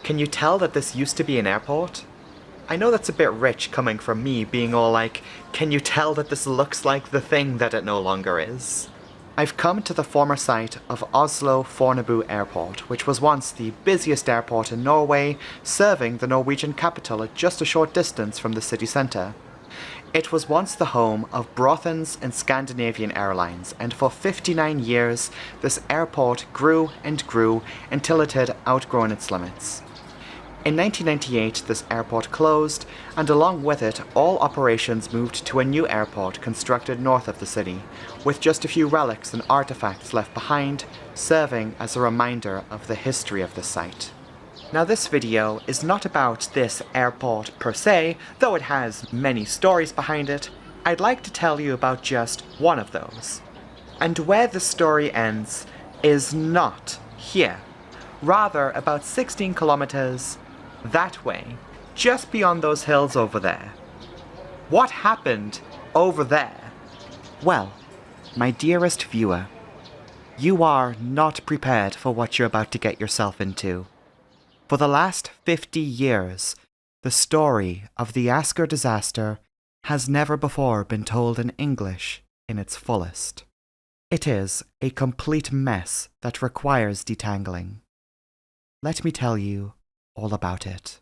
Can you tell that this used to be an airport? I know that's a bit rich coming from me being all like, can you tell that this looks like the thing that it no longer is? I've come to the former site of Oslo Fornebu Airport, which was once the busiest airport in Norway, serving the Norwegian capital at just a short distance from the city centre. It was once the home of Braathens and Scandinavian Airlines, and for 59 years this airport grew and grew until it had outgrown its limits. In 1998 this airport closed, and along with it all operations moved to a new airport constructed north of the city, with just a few relics and artifacts left behind, serving as a reminder of the history of the site. Now this video is not about this airport per se, though it has many stories behind it. I'd like to tell you about just one of those. And where the story ends is not here, rather about 16 kilometers that way, just beyond those hills over there. What happened over there? Well, my dearest viewer, you are not prepared for what you're about to get yourself into. For the last 50 years, the story of the Asker disaster has never before been told in English in its fullest. It is a complete mess that requires detangling. Let me tell you all about it.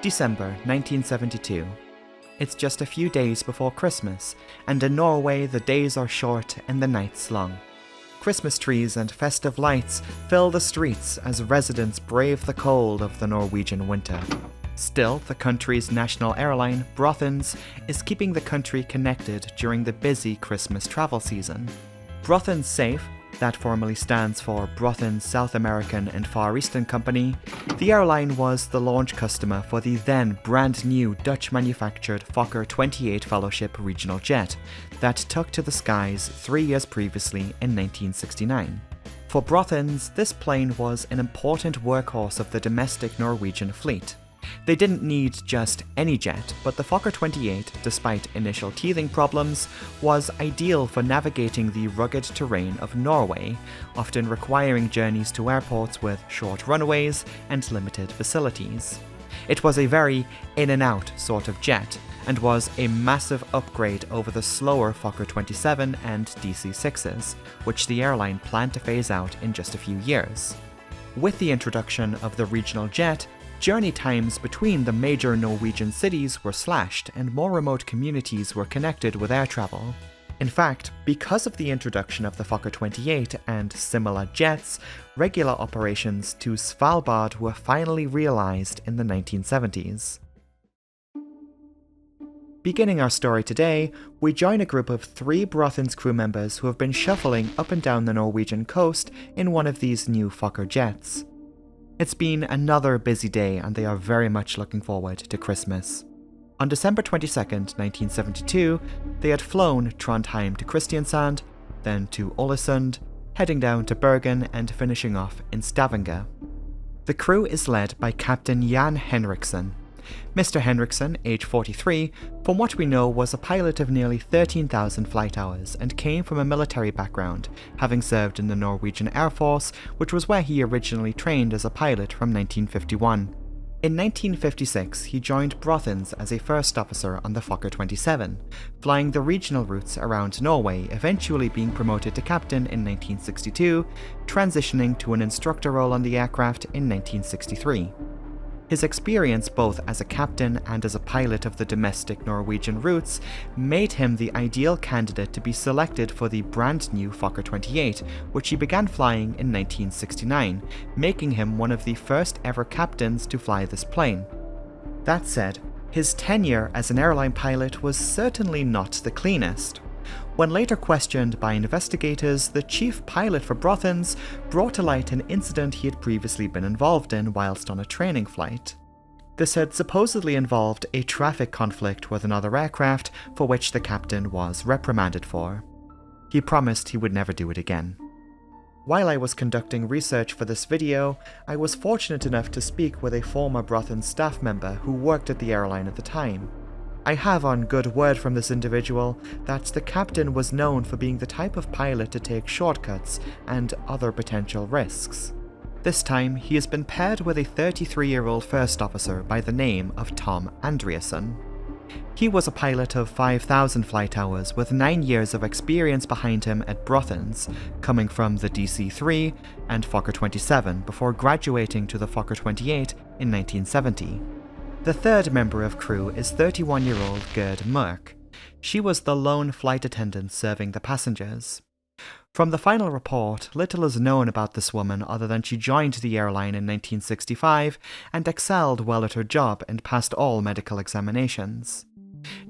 December 1972. It's just a few days before Christmas, and in Norway the days are short and the nights long. Christmas trees and festive lights fill the streets as residents brave the cold of the Norwegian winter. Still, the country's national airline, Braathens, is keeping the country connected during the busy Christmas travel season. Braathens Safe, that formally stands for Braathens South American and Far Eastern Company, the airline was the launch customer for the then brand new Dutch-manufactured Fokker 28 Fellowship regional jet that took to the skies 3 years previously in 1969. For Braathens, this plane was an important workhorse of the domestic Norwegian fleet. They didn't need just any jet, but the Fokker 28, despite initial teething problems, was ideal for navigating the rugged terrain of Norway, often requiring journeys to airports with short runways and limited facilities. It was a very in-and-out sort of jet, and was a massive upgrade over the slower Fokker 27 and DC-6s, which the airline planned to phase out in just a few years. With the introduction of the regional jet, journey times between the major Norwegian cities were slashed and more remote communities were connected with air travel. In fact, because of the introduction of the Fokker 28 and similar jets, regular operations to Svalbard were finally realized in the 1970s. Beginning our story today, we join a group of 3 Braathens crew members who have been shuffling up and down the Norwegian coast in one of these new Fokker jets. It's been another busy day and they are very much looking forward to Christmas. On December 22nd, 1972, they had flown Trondheim to Kristiansand, then to Ålesund, heading down to Bergen and finishing off in Stavanger. The crew is led by Captain Jan Henriksen. Mr. Henriksen, age 43, from what we know was a pilot of nearly 13,000 flight hours and came from a military background, having served in the Norwegian Air Force, which was where he originally trained as a pilot from 1951. In 1956, he joined Braathens as a first officer on the Fokker 27, flying the regional routes around Norway, eventually being promoted to captain in 1962, transitioning to an instructor role on the aircraft in 1963. His experience both as a captain and as a pilot of the domestic Norwegian routes made him the ideal candidate to be selected for the brand new Fokker 28, which he began flying in 1969, making him one of the first ever captains to fly this plane. That said, his tenure as an airline pilot was certainly not the cleanest. When later questioned by investigators, the chief pilot for Braathens brought to light an incident he had previously been involved in whilst on a training flight. This had supposedly involved a traffic conflict with another aircraft for which the captain was reprimanded for. He promised he would never do it again. While I was conducting research for this video, I was fortunate enough to speak with a former Braathens staff member who worked at the airline at the time. I have on good word from this individual that the captain was known for being the type of pilot to take shortcuts and other potential risks. This time, he has been paired with a 33-year-old first officer by the name of Tom Andreasen. He was a pilot of 5,000 flight hours with 9 years of experience behind him at Braathens, coming from the DC-3 and Fokker 27 before graduating to the Fokker 28 in 1970. The third member of crew is 31-year-old Gerd Merck. She was the lone flight attendant serving the passengers. From the final report, little is known about this woman other than she joined the airline in 1965 and excelled well at her job and passed all medical examinations.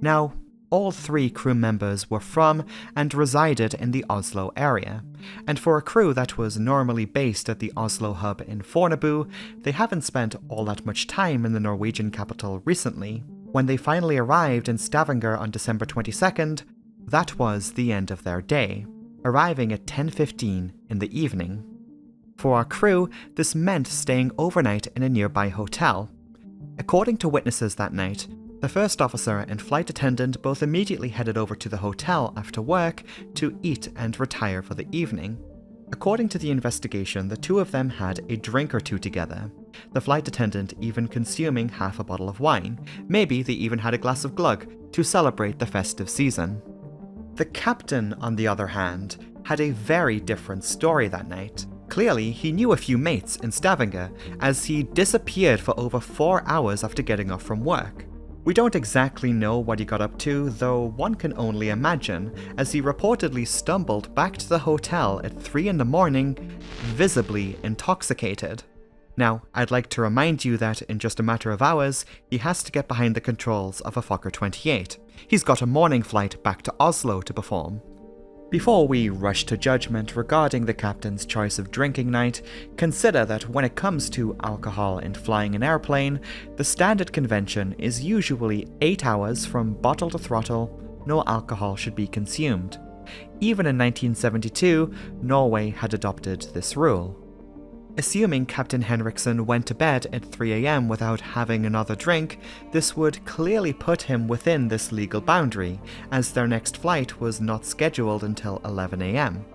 Now, all 3 crew members were from and resided in the Oslo area, and for a crew that was normally based at the Oslo hub in Fornebu, they haven't spent all that much time in the Norwegian capital recently. When they finally arrived in Stavanger on December 22nd, that was the end of their day, arriving at 10:15 in the evening. For our crew, this meant staying overnight in a nearby hotel. According to witnesses that night, the first officer and flight attendant both immediately headed over to the hotel after work to eat and retire for the evening. According to the investigation, the two of them had a drink or two together, the flight attendant even consuming half a bottle of wine. Maybe they even had a glass of glug to celebrate the festive season. The captain, on the other hand, had a very different story that night. Clearly, he knew a few mates in Stavanger, as he disappeared for over 4 hours after getting off from work. We don't exactly know what he got up to, though one can only imagine, as he reportedly stumbled back to the hotel at 3 in the morning, visibly intoxicated. Now, I'd like to remind you that in just a matter of hours, he has to get behind the controls of a Fokker 28. He's got a morning flight back to Oslo to perform. Before we rush to judgment regarding the captain's choice of drinking night, consider that when it comes to alcohol and flying an airplane, the standard convention is usually 8 hours from bottle to throttle, no alcohol should be consumed. Even in 1972, Norway had adopted this rule. Assuming Captain Henriksen went to bed at 3 AM without having another drink, this would clearly put him within this legal boundary, as their next flight was not scheduled until 11 AM.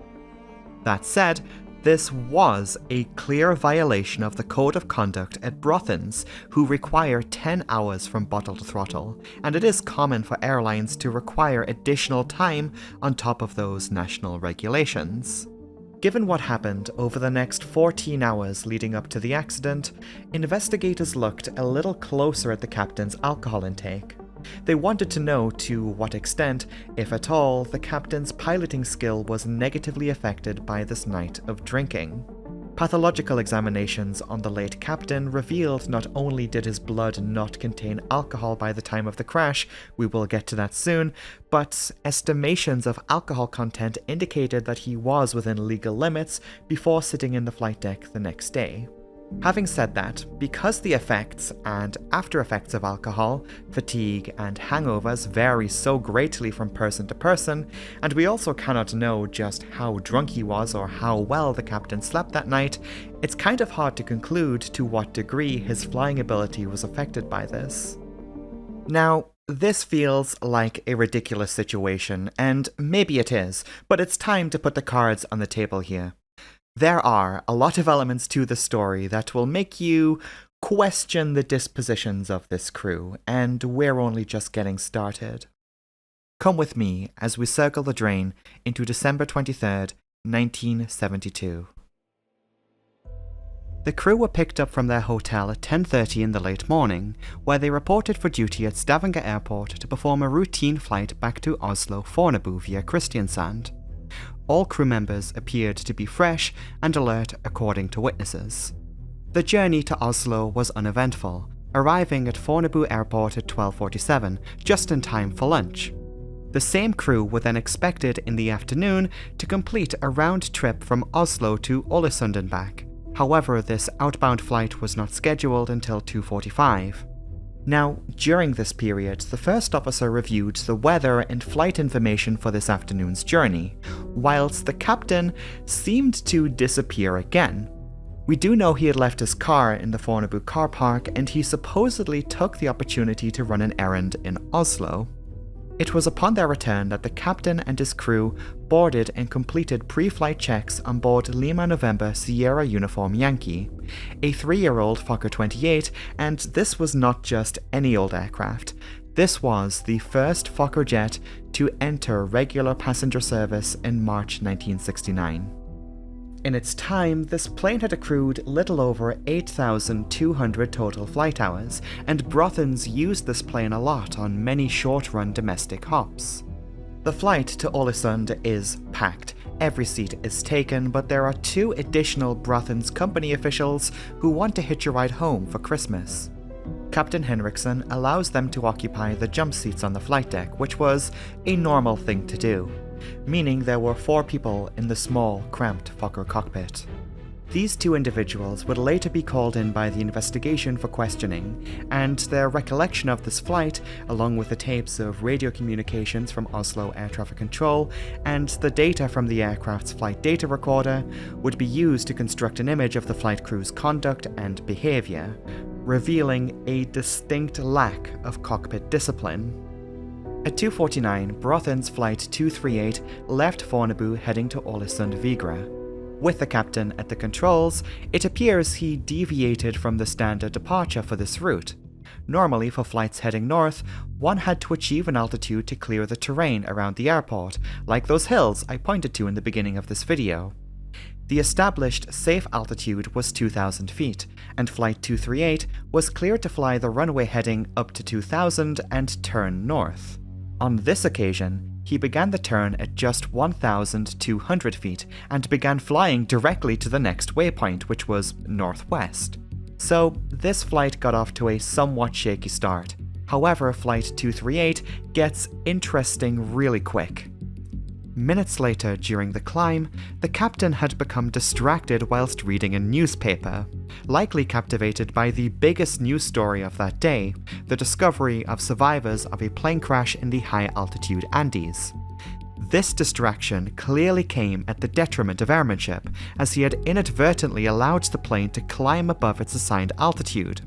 That said, this was a clear violation of the Code of Conduct at Braathens, who require 10 hours from bottle to throttle, and it is common for airlines to require additional time on top of those national regulations. Given what happened over the next 14 hours leading up to the accident, investigators looked a little closer at the captain's alcohol intake. They wanted to know to what extent, if at all, the captain's piloting skill was negatively affected by this night of drinking. Pathological examinations on the late captain revealed not only did his blood not contain alcohol by the time of the crash, we will get to that soon, but estimations of alcohol content indicated that he was within legal limits before sitting in the flight deck the next day. Having said that, because the effects and after effects of alcohol, fatigue, and hangovers vary so greatly from person to person, and we also cannot know just how drunk he was or how well the captain slept that night, it's kind of hard to conclude to what degree his flying ability was affected by this. Now, this feels like a ridiculous situation, and maybe it is, but it's time to put the cards on the table here. There are a lot of elements to the story that will make you question the dispositions of this crew, and we're only just getting started. Come with me as we circle the drain into December 23rd, 1972. The crew were picked up from their hotel at 10:30 in the late morning, where they reported for duty at Stavanger Airport to perform a routine flight back to Oslo Fornebu via Kristiansand. All crew members appeared to be fresh and alert according to witnesses. The journey to Oslo was uneventful, arriving at Fornebu Airport at 12:47, just in time for lunch. The same crew were then expected in the afternoon to complete a round trip from Oslo to Ålesund and back. However, this outbound flight was not scheduled until 2:45. Now, during this period, the first officer reviewed the weather and flight information for this afternoon's journey, whilst the captain seemed to disappear again. We do know he had left his car in the Fornebu car park, and he supposedly took the opportunity to run an errand in Oslo. It was upon their return that the captain and his crew boarded and completed pre-flight checks on board Lima November Sierra Uniform Yankee, a 3-year-old Fokker 28, and this was not just any old aircraft. This was the first Fokker jet to enter regular passenger service in March 1969. In its time, this plane had accrued little over 8,200 total flight hours, and Braathens used this plane a lot on many short-run domestic hops. The flight to Ålesund is packed. Every seat is taken, but there are 2 additional Braathens company officials who want to hitch a ride home for Christmas. Captain Henriksen allows them to occupy the jump seats on the flight deck, which was a normal thing to do, meaning there were 4 people in the small, cramped Fokker cockpit. These 2 individuals would later be called in by the investigation for questioning, and their recollection of this flight, along with the tapes of radio communications from Oslo Air Traffic Control and the data from the aircraft's flight data recorder, would be used to construct an image of the flight crew's conduct and behaviour, revealing a distinct lack of cockpit discipline. At 2:49, Braathens Flight 238 left Fornebu heading to Ålesund Vigra. With the captain at the controls, it appears he deviated from the standard departure for this route. Normally, for flights heading north, one had to achieve an altitude to clear the terrain around the airport, like those hills I pointed to in the beginning of this video. The established safe altitude was 2,000 feet, and Flight 238 was cleared to fly the runway heading up to 2,000 and turn north. On this occasion, he began the turn at just 1,200 feet and began flying directly to the next waypoint, which was northwest. So, this flight got off to a somewhat shaky start. However, Flight 238 gets interesting really quick. Minutes later, during the climb, the captain had become distracted whilst reading a newspaper, likely captivated by the biggest news story of that day, the discovery of survivors of a plane crash in the high-altitude Andes. This distraction clearly came at the detriment of airmanship, as he had inadvertently allowed the plane to climb above its assigned altitude.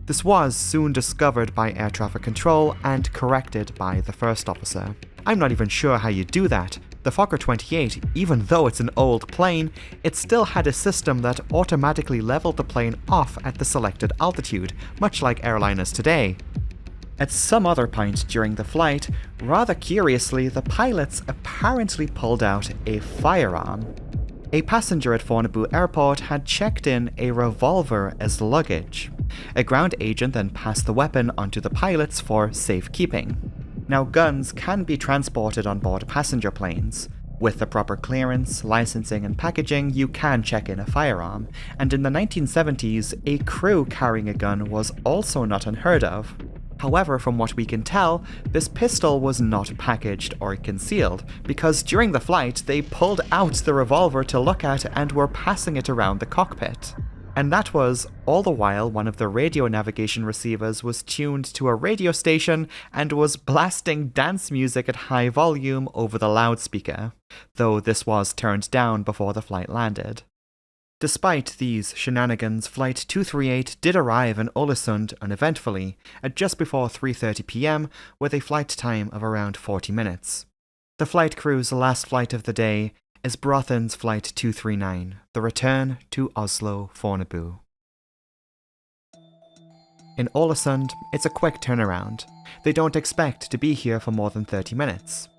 This was soon discovered by air traffic control and corrected by the first officer. I'm not even sure how you do that. The Fokker 28, even though it's an old plane, it still had a system that automatically leveled the plane off at the selected altitude, much like airliners today. At some other point during the flight, rather curiously, the pilots apparently pulled out a firearm. A passenger at Fornebu Airport had checked in a revolver as luggage. A ground agent then passed the weapon onto the pilots for safekeeping. Now, guns can be transported on board passenger planes. With the proper clearance, licensing, and packaging, you can check in a firearm, and in the 1970s, a crew carrying a gun was also not unheard of. However, from what we can tell, this pistol was not packaged or concealed, because during the flight, they pulled out the revolver to look at and were passing it around the cockpit. And that was all the while one of the radio navigation receivers was tuned to a radio station and was blasting dance music at high volume over the loudspeaker, though this was turned down before the flight landed. Despite these shenanigans, Flight 238 did arrive in Ålesund uneventfully at just before 3:30 p.m. with a flight time of around 40 minutes. The flight crew's last flight of the day is Braathens Flight 239, the return to Oslo Fornebu. In Ålesund, it's a quick turnaround. They don't expect to be here for more than 30 minutes.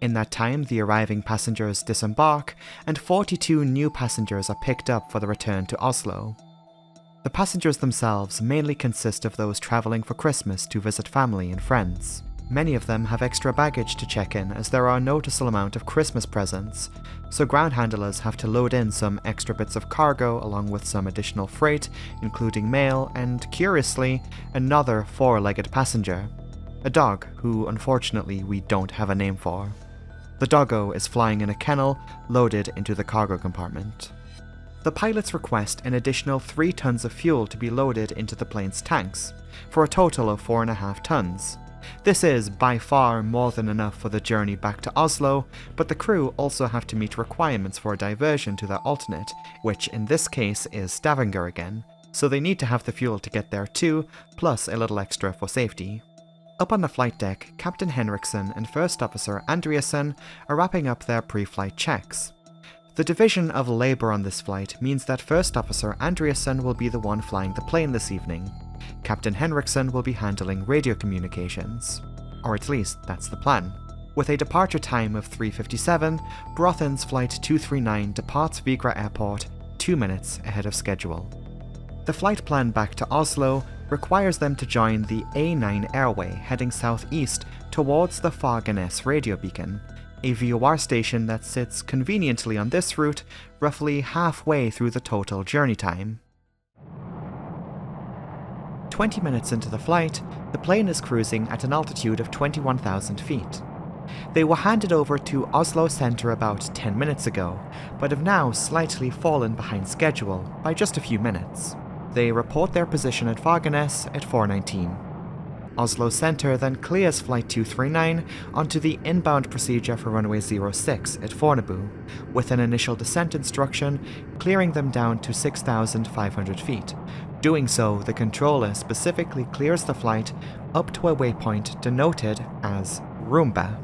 In that time, the arriving passengers disembark, and 42 new passengers are picked up for the return to Oslo. The passengers themselves mainly consist of those travelling for Christmas to visit family and friends. Many of them have extra baggage to check in, as there are a noticeable amount of Christmas presents, so ground handlers have to load in some extra bits of cargo along with some additional freight, including mail and, curiously, another 4-legged passenger, a dog who unfortunately we don't have a name for. The doggo is flying in a kennel loaded into the cargo compartment. The pilots request an additional 3 tons of fuel to be loaded into the plane's tanks, for a total of 4.5 tons. This is by far more than enough for the journey back to Oslo, but the crew also have to meet requirements for a diversion to their alternate, which in this case is Stavanger again, so they need to have the fuel to get there too, plus a little extra for safety. Up on the flight deck, Captain Henriksen and First Officer Andreasen are wrapping up their pre-flight checks. The division of labour on this flight means that First Officer Andreasen will be the one flying the plane this evening. Captain Henriksen will be handling radio communications. Or at least, that's the plan. With a departure time of 3:57, Braathens Flight 239 departs Vigra Airport 2 minutes ahead of schedule. The flight plan back to Oslo requires them to join the A9 airway heading southeast towards the Fagernes radio beacon, a VOR station that sits conveniently on this route, roughly halfway through the total journey time. 20 minutes into the flight, the plane is cruising at an altitude of 21,000 feet. They were handed over to Oslo Center about 10 minutes ago, but have now slightly fallen behind schedule by just a few minutes. They report their position at Fagernes at 4:19. Oslo Center then clears Flight 239 onto the inbound procedure for runway 06 at Fornebu, with an initial descent instruction clearing them down to 6,500 feet. Doing so, the controller specifically clears the flight up to a waypoint denoted as Roomba.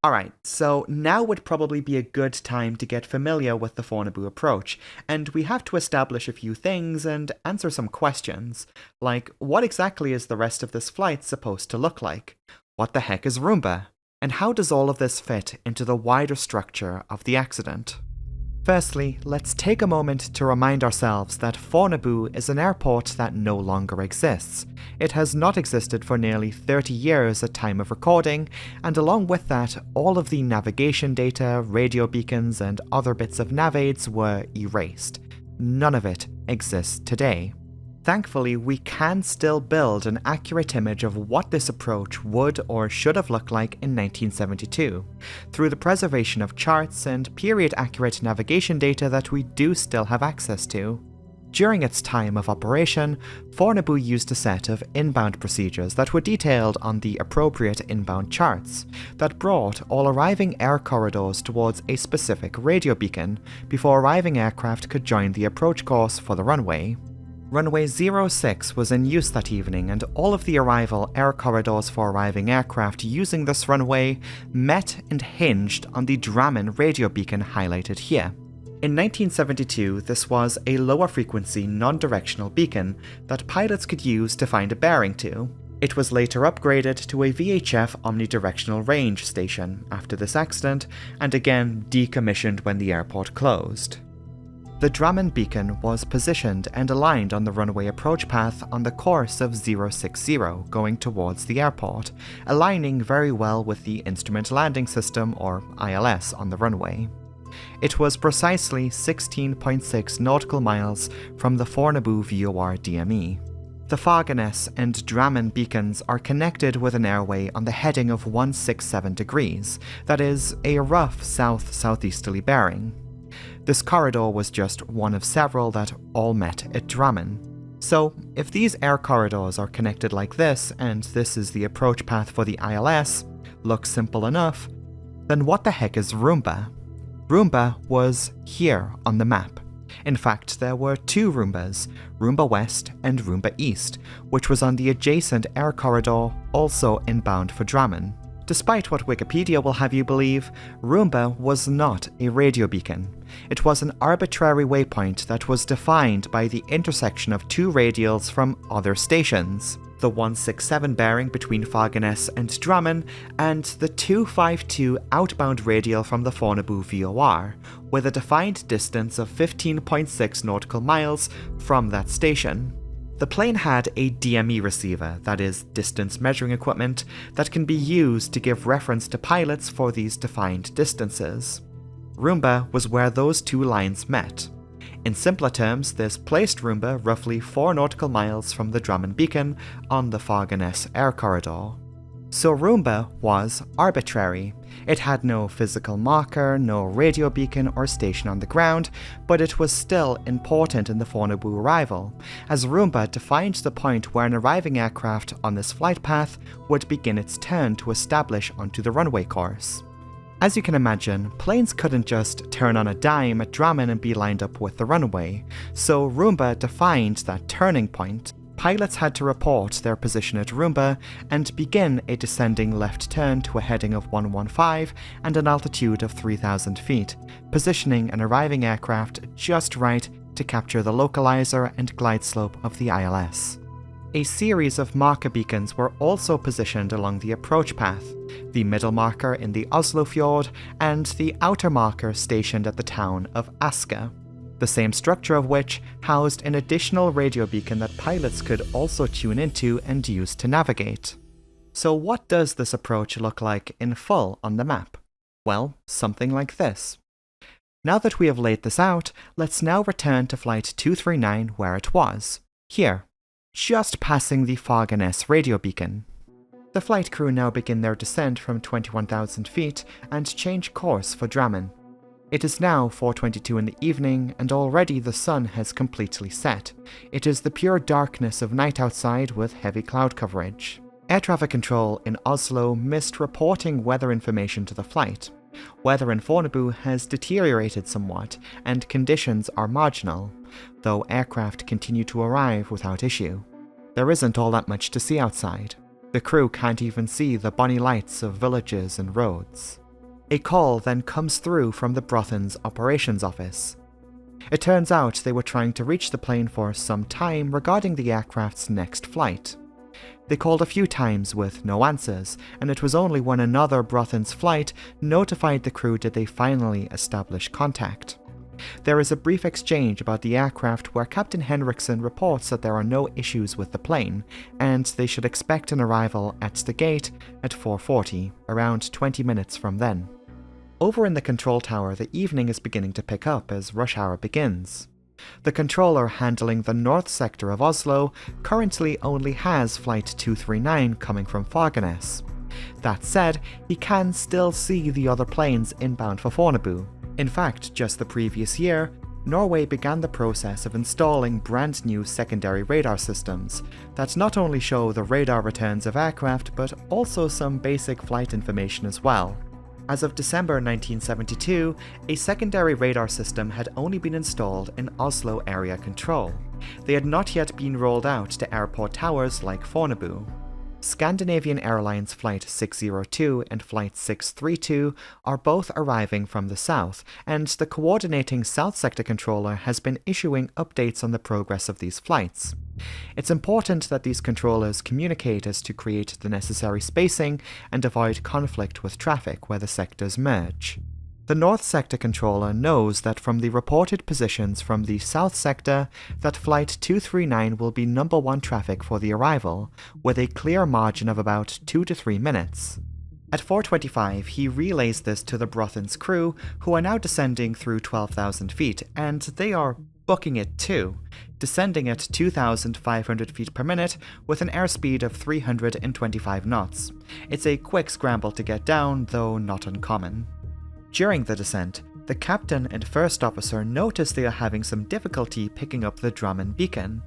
Alright, so now would probably be a good time to get familiar with the Fornebu approach, and we have to establish a few things and answer some questions, like what exactly is the rest of this flight supposed to look like? What the heck is Roomba? And how does all of this fit into the wider structure of the accident? Firstly, let's take a moment to remind ourselves that Fornebu is an airport that no longer exists. It has not existed for nearly 30 years at time of recording, and along with that, all of the navigation data, radio beacons, and other bits of navaids were erased. None of it exists today. Thankfully, we can still build an accurate image of what this approach would or should have looked like in 1972, through the preservation of charts and period-accurate navigation data that we do still have access to. During its time of operation, Fornebu used a set of inbound procedures that were detailed on the appropriate inbound charts, that brought all arriving air corridors towards a specific radio beacon before arriving aircraft could join the approach course for the runway. Runway 06 was in use that evening, and all of the arrival air corridors for arriving aircraft using this runway met and hinged on the Drammen radio beacon highlighted here. In 1972, this was a lower frequency non-directional beacon that pilots could use to find a bearing to. It was later upgraded to a VHF omnidirectional range station after this accident, and again decommissioned when the airport closed. The Drammen beacon was positioned and aligned on the runway approach path on the course of 060 going towards the airport, aligning very well with the Instrument Landing System, or ILS, on the runway. It was precisely 16.6 nautical miles from the Fornebu VOR DME. The Fagernes and Drammen beacons are connected with an airway on the heading of 167 degrees, that is, a rough south-southeasterly bearing. This corridor was just one of several that all met at Drammen. So, if these air corridors are connected like this, and this is the approach path for the ILS, looks simple enough, then what the heck is Roomba? Roomba was here on the map. In fact, there were two Roombas, Roomba West and Roomba East, which was on the adjacent air corridor, also inbound for Drammen. Despite what Wikipedia will have you believe, Roomba was not a radio beacon. It was an arbitrary waypoint that was defined by the intersection of two radials from other stations, the 167 bearing between Fagernes and Drammen, and the 252 outbound radial from the Fornebu VOR, with a defined distance of 15.6 nautical miles from that station. The plane had a DME receiver, that is, distance measuring equipment, that can be used to give reference to pilots for these defined distances. Roomba was where those two lines met. In simpler terms, this placed Roomba roughly 4 nautical miles from the Drammen beacon on the Fagernes air corridor. So Roomba was arbitrary. It had no physical marker, no radio beacon or station on the ground, but it was still important in the Fornebu arrival, as Roomba defined the point where an arriving aircraft on this flight path would begin its turn to establish onto the runway course. As you can imagine, planes couldn't just turn on a dime at Drammen and be lined up with the runway, so Roomba defined that turning point. Pilots had to report their position at Roomba and begin a descending left turn to a heading of 115 and an altitude of 3,000 feet, positioning an arriving aircraft just right to capture the localizer and glide slope of the ILS. A series of marker beacons were also positioned along the approach path, the middle marker in the Oslo fjord and the outer marker stationed at the town of Asker, the same structure of which housed an additional radio beacon that pilots could also tune into and use to navigate. So what does this approach look like in full on the map? Well, something like this. Now that we have laid this out, let's now return to Flight 239 where it was, here, just passing the Fagernes radio beacon. The flight crew now begin their descent from 21,000 feet and change course for Drammen. It is now 4:22 in the evening and already the sun has completely set. It is the pure darkness of night outside with heavy cloud coverage. Air traffic control in Oslo missed reporting weather information to the flight. Weather in Fornebu has deteriorated somewhat and conditions are marginal, though aircraft continue to arrive without issue. There isn't all that much to see outside. The crew can't even see the bonny lights of villages and roads. A call then comes through from the Braathens operations office. It turns out they were trying to reach the plane for some time regarding the aircraft's next flight. They called a few times with no answers, and it was only when another Braathens Flight notified the crew did they finally establish contact. There is a brief exchange about the aircraft where Captain Henriksen reports that there are no issues with the plane, and they should expect an arrival at the gate at 4:40, around 20 minutes from then. Over in the control tower, the evening is beginning to pick up as rush hour begins. The controller handling the north sector of Oslo currently only has Flight 239 coming from Fagernes. That said, he can still see the other planes inbound for Fornebu. In fact, just the previous year, Norway began the process of installing brand new secondary radar systems that not only show the radar returns of aircraft but also some basic flight information as well. As of December 1972, a secondary radar system had only been installed in Oslo area control. They had not yet been rolled out to airport towers like Fornebu. Scandinavian Airlines Flight 602 and Flight 632 are both arriving from the south, and the coordinating South Sector controller has been issuing updates on the progress of these flights. It's important that these controllers communicate as to create the necessary spacing and avoid conflict with traffic where the sectors merge. The North Sector controller knows that from the reported positions from the South Sector that Flight 239 will be number 1 traffic for the arrival, with a clear margin of about 2 to 3 minutes. At 4:25, he relays this to the Braathens crew, who are now descending through 12,000 feet, and they are booking it too, descending at 2,500 feet per minute with an airspeed of 325 knots. It's a quick scramble to get down, though not uncommon. During the descent, the captain and first officer notice they are having some difficulty picking up the Drammen beacon.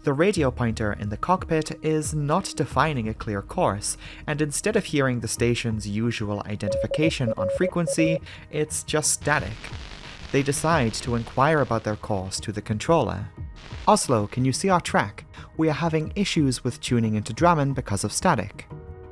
The radio pointer in the cockpit is not defining a clear course, and instead of hearing the station's usual identification on frequency, it's just static. They decide to inquire about their course to the controller. "Oslo, can you see our track? We are having issues with tuning into Drammen because of static."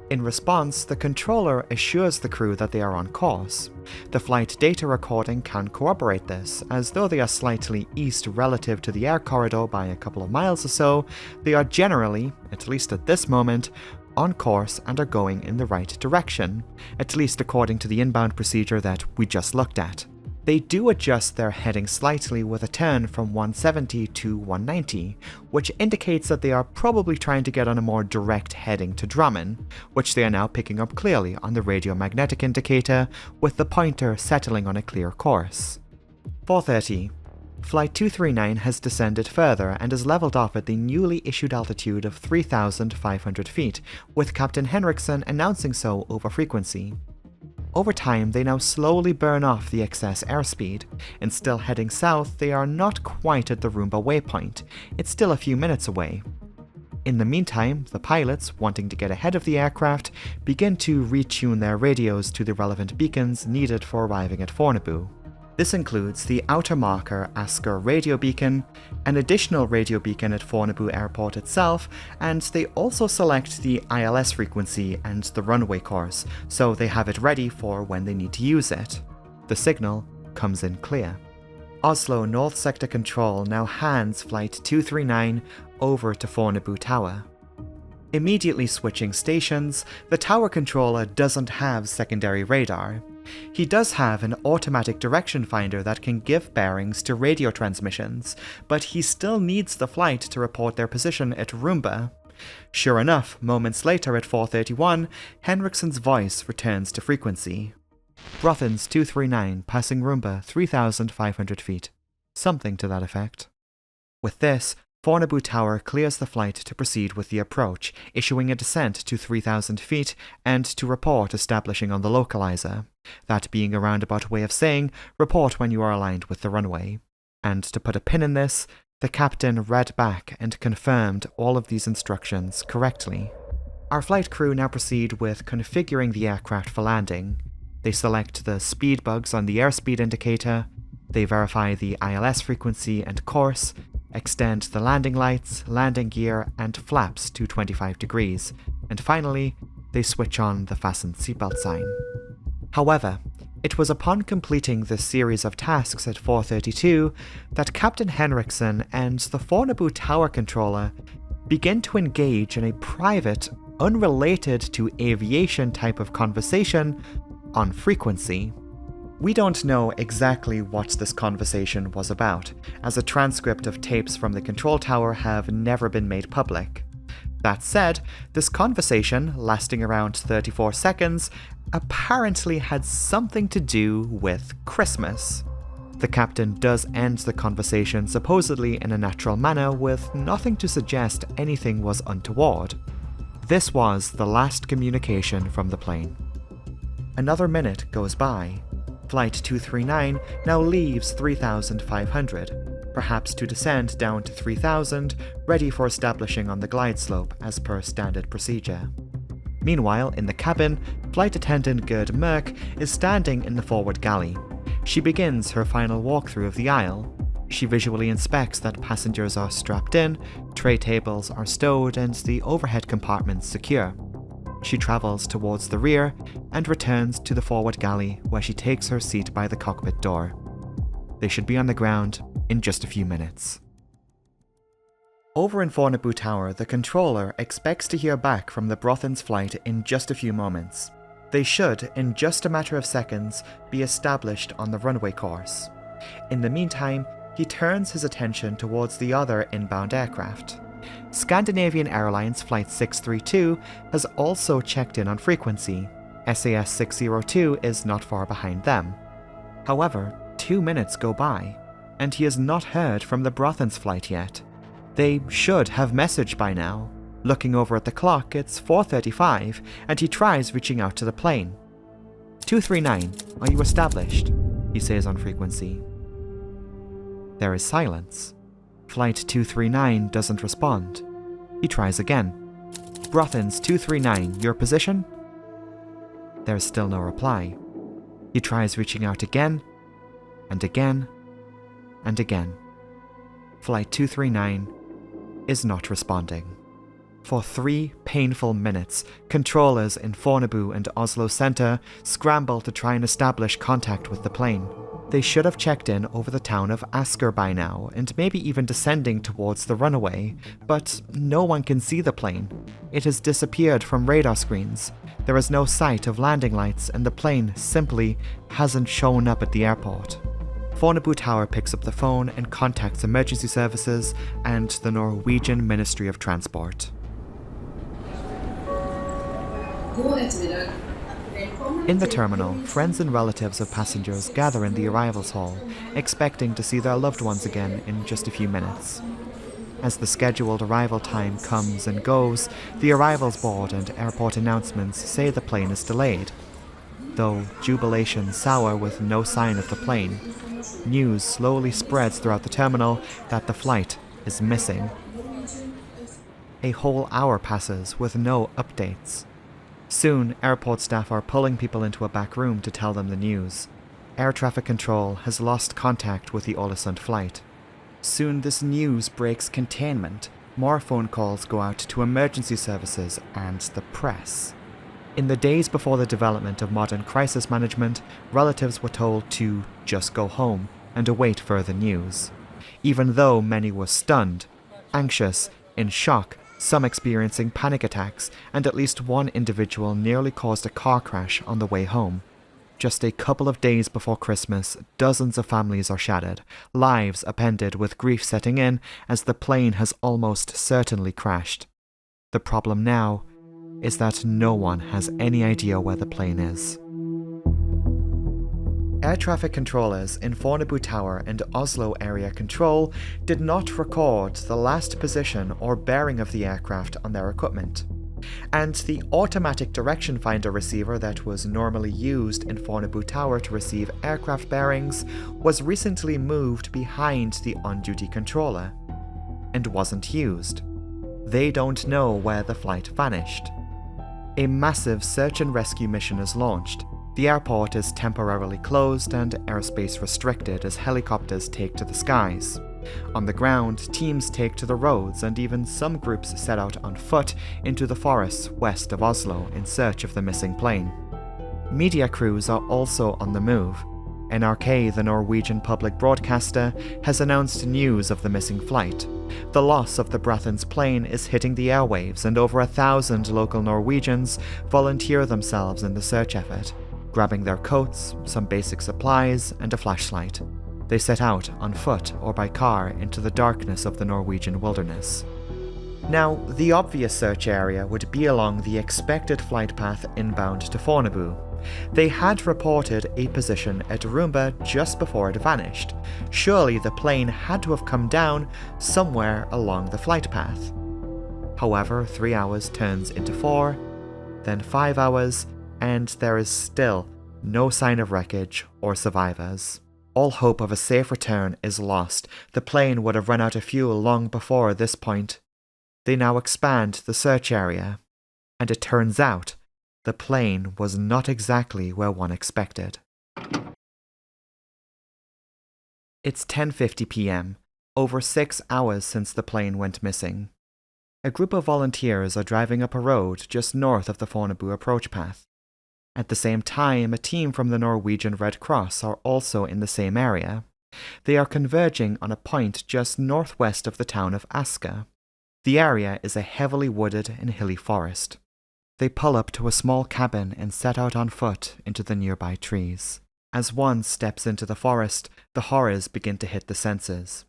In response, the controller assures the crew that they are on course. The flight data recording can corroborate this, as though they are slightly east relative to the air corridor by a couple of miles or so, they are generally, at least at this moment, on course and are going in the right direction, at least according to the inbound procedure that we just looked at. They do adjust their heading slightly with a turn from 170 to 190, which indicates that they are probably trying to get on a more direct heading to Drammen, which they are now picking up clearly on the radiomagnetic indicator, with the pointer settling on a clear course. 4:30. Flight 239 has descended further and is leveled off at the newly issued altitude of 3,500 feet, with Captain Henriksen announcing so over frequency. Over time, they now slowly burn off the excess airspeed, and still heading south, they are not quite at the Roomba waypoint. It's still a few minutes away. In the meantime, the pilots, wanting to get ahead of the aircraft, begin to retune their radios to the relevant beacons needed for arriving at Fornebu. This includes the outer marker Asker radio beacon, an additional radio beacon at Fornebu Airport itself, and they also select the ILS frequency and the runway course, so they have it ready for when they need to use it. The signal comes in clear. Oslo North Sector Control now hands Flight 239 over to Fornebu Tower. Immediately switching stations, the tower controller doesn't have secondary radar. He does have an automatic direction finder that can give bearings to radio transmissions, but he still needs the flight to report their position at Roomba. Sure enough, moments later at 4:31, Henriksen's voice returns to frequency. Braathens 239 passing Roomba 3,500 feet. Something to that effect. With this, Fornebu Tower clears the flight to proceed with the approach, issuing a descent to 3,000 feet and to report establishing on the localizer. That being a roundabout way of saying, report when you are aligned with the runway. And to put a pin in this, the captain read back and confirmed all of these instructions correctly. Our flight crew now proceed with configuring the aircraft for landing. They select the speed bugs on the airspeed indicator, they verify the ILS frequency and course, extend the landing lights, landing gear, and flaps to 25 degrees, and finally, they switch on the fasten seatbelt sign. However, it was upon completing this series of tasks at 4:32 that Captain Henriksen and the Fornebu Tower controller begin to engage in a private, unrelated to aviation type of conversation on frequency. We don't know exactly what this conversation was about, as a transcript of tapes from the control tower have never been made public. That said, this conversation, lasting around 34 seconds, apparently had something to do with Christmas. The captain does end the conversation supposedly in a natural manner with nothing to suggest anything was untoward. This was the last communication from the plane. Another minute goes by. Flight 239 now leaves 3,500, perhaps to descend down to 3,000, ready for establishing on the glide slope as per standard procedure. Meanwhile, in the cabin, flight attendant Gerd Merck is standing in the forward galley. She begins her final walkthrough of the aisle. She visually inspects that passengers are strapped in, tray tables are stowed, and the overhead compartments secure. She travels towards the rear and returns to the forward galley where she takes her seat by the cockpit door. They should be on the ground in just a few minutes. Over in Fornebu Tower, the controller expects to hear back from the Braathens Flight in just a few moments. They should, in just a matter of seconds, be established on the runway course. In the meantime, he turns his attention towards the other inbound aircraft. Scandinavian Airlines Flight 632 has also checked in on frequency. SAS 602 is not far behind them. However, 2 minutes go by, and he has not heard from the Braathens Flight yet. They should have messaged by now. Looking over at the clock, it's 4:35, and he tries reaching out to the plane. 239, are you established? He says on frequency. There is silence. Flight 239 doesn't respond. He tries again. Braathens 239, your position? There's still no reply. He tries reaching out again, and again, and again. Flight 239 is not responding. For 3 painful minutes, controllers in Fornebu and Oslo Center scramble to try and establish contact with the plane. They should have checked in over the town of Asker by now, and maybe even descending towards the runway, but no one can see the plane. It has disappeared from radar screens. There is no sight of landing lights, and the plane simply hasn't shown up at the airport. Fornebu Tower picks up the phone and contacts emergency services and the Norwegian Ministry of Transport. God ettermiddag. In the terminal, friends and relatives of passengers gather in the arrivals hall, expecting to see their loved ones again in just a few minutes. As the scheduled arrival time comes and goes, the arrivals board and airport announcements say the plane is delayed. Though jubilation sour with no sign of the plane, news slowly spreads throughout the terminal that the flight is missing. A whole hour passes with no updates. Soon, airport staff are pulling people into a back room to tell them the news. Air traffic control has lost contact with the Ålesund flight. Soon this news breaks containment. More phone calls go out to emergency services and the press. In the days before the development of modern crisis management, relatives were told to just go home and await further news. Even though many were stunned, anxious, in shock, some experiencing panic attacks, and at least one individual nearly caused a car crash on the way home. Just a couple of days before Christmas, dozens of families are shattered, lives upended with grief setting in as the plane has almost certainly crashed. The problem now is that no one has any idea where the plane is. Air traffic controllers in Fornebu Tower and Oslo Area Control did not record the last position or bearing of the aircraft on their equipment. And the automatic direction finder receiver that was normally used in Fornebu Tower to receive aircraft bearings was recently moved behind the on-duty controller and wasn't used. They don't know where the flight vanished. A massive search and rescue mission is launched. The airport is temporarily closed and airspace restricted as helicopters take to the skies. On the ground, teams take to the roads and even some groups set out on foot into the forests west of Oslo in search of the missing plane. Media crews are also on the move. NRK, the Norwegian public broadcaster, has announced news of the missing flight. The loss of the Braathens plane is hitting the airwaves and over 1,000 local Norwegians volunteer themselves in the search effort, grabbing their coats, some basic supplies, and a flashlight. They set out on foot or by car into the darkness of the Norwegian wilderness. Now, the obvious search area would be along the expected flight path inbound to Fornebu. They had reported a position at Rumba just before it vanished. Surely the plane had to have come down somewhere along the flight path. However, 3 hours turns into 4, then 5 hours, and there is still no sign of wreckage or survivors. All hope of a safe return is lost. The plane would have run out of fuel long before this point. They now expand the search area, and it turns out the plane was not exactly where one expected. It's 10:50 p.m., over 6 hours since the plane went missing. A group of volunteers are driving up a road just north of the Fornebu approach path. At the same time, a team from the Norwegian Red Cross are also in the same area. They are converging on a point just northwest of the town of Asker. The area is a heavily wooded and hilly forest. They pull up to a small cabin and set out on foot into the nearby trees. As one steps into the forest, the horrors begin to hit the senses.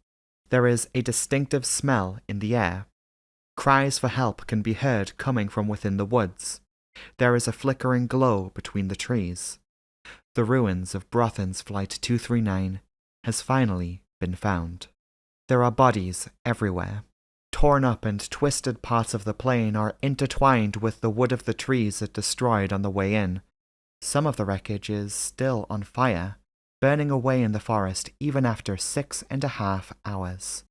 There is a distinctive smell in the air. Cries for help can be heard coming from within the woods. There is a flickering glow between the trees. The ruins of Braathens Flight 239 has finally been found. There are bodies everywhere. Torn up and twisted parts of the plane are intertwined with the wood of the trees it destroyed on the way in. Some of the wreckage is still on fire, burning away in the forest even after 6.5 hours.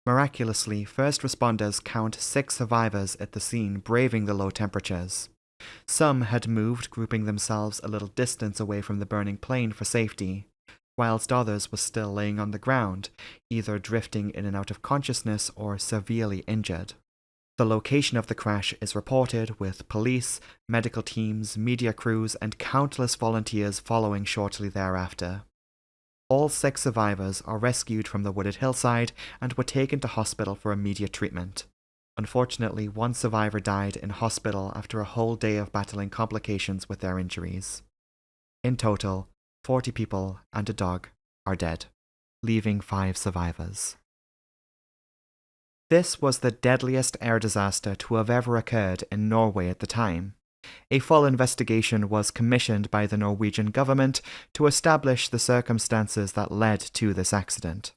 Miraculously, first responders count 6 survivors at the scene braving the low temperatures. Some had moved, grouping themselves a little distance away from the burning plane for safety, whilst others were still laying on the ground, either drifting in and out of consciousness or severely injured. The location of the crash is reported, with police, medical teams, media crews, and countless volunteers following shortly thereafter. All 6 survivors are rescued from the wooded hillside and were taken to hospital for immediate treatment. Unfortunately, one survivor died in hospital after a whole day of battling complications with their injuries. In total, 40 people and a dog are dead, leaving 5 survivors. This was the deadliest air disaster to have ever occurred in Norway at the time. A full investigation was commissioned by the Norwegian government to establish the circumstances that led to this accident.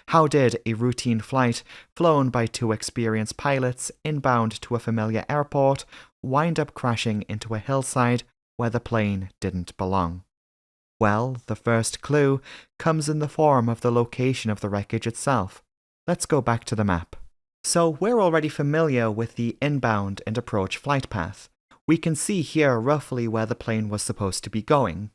How did a routine flight, flown by two experienced pilots inbound to a familiar airport, wind up crashing into a hillside where the plane didn't belong? Well, the first clue comes in the form of the location of the wreckage itself. Let's go back to the map. So we're already familiar with the inbound and approach flight path. We can see here roughly where the plane was supposed to be going.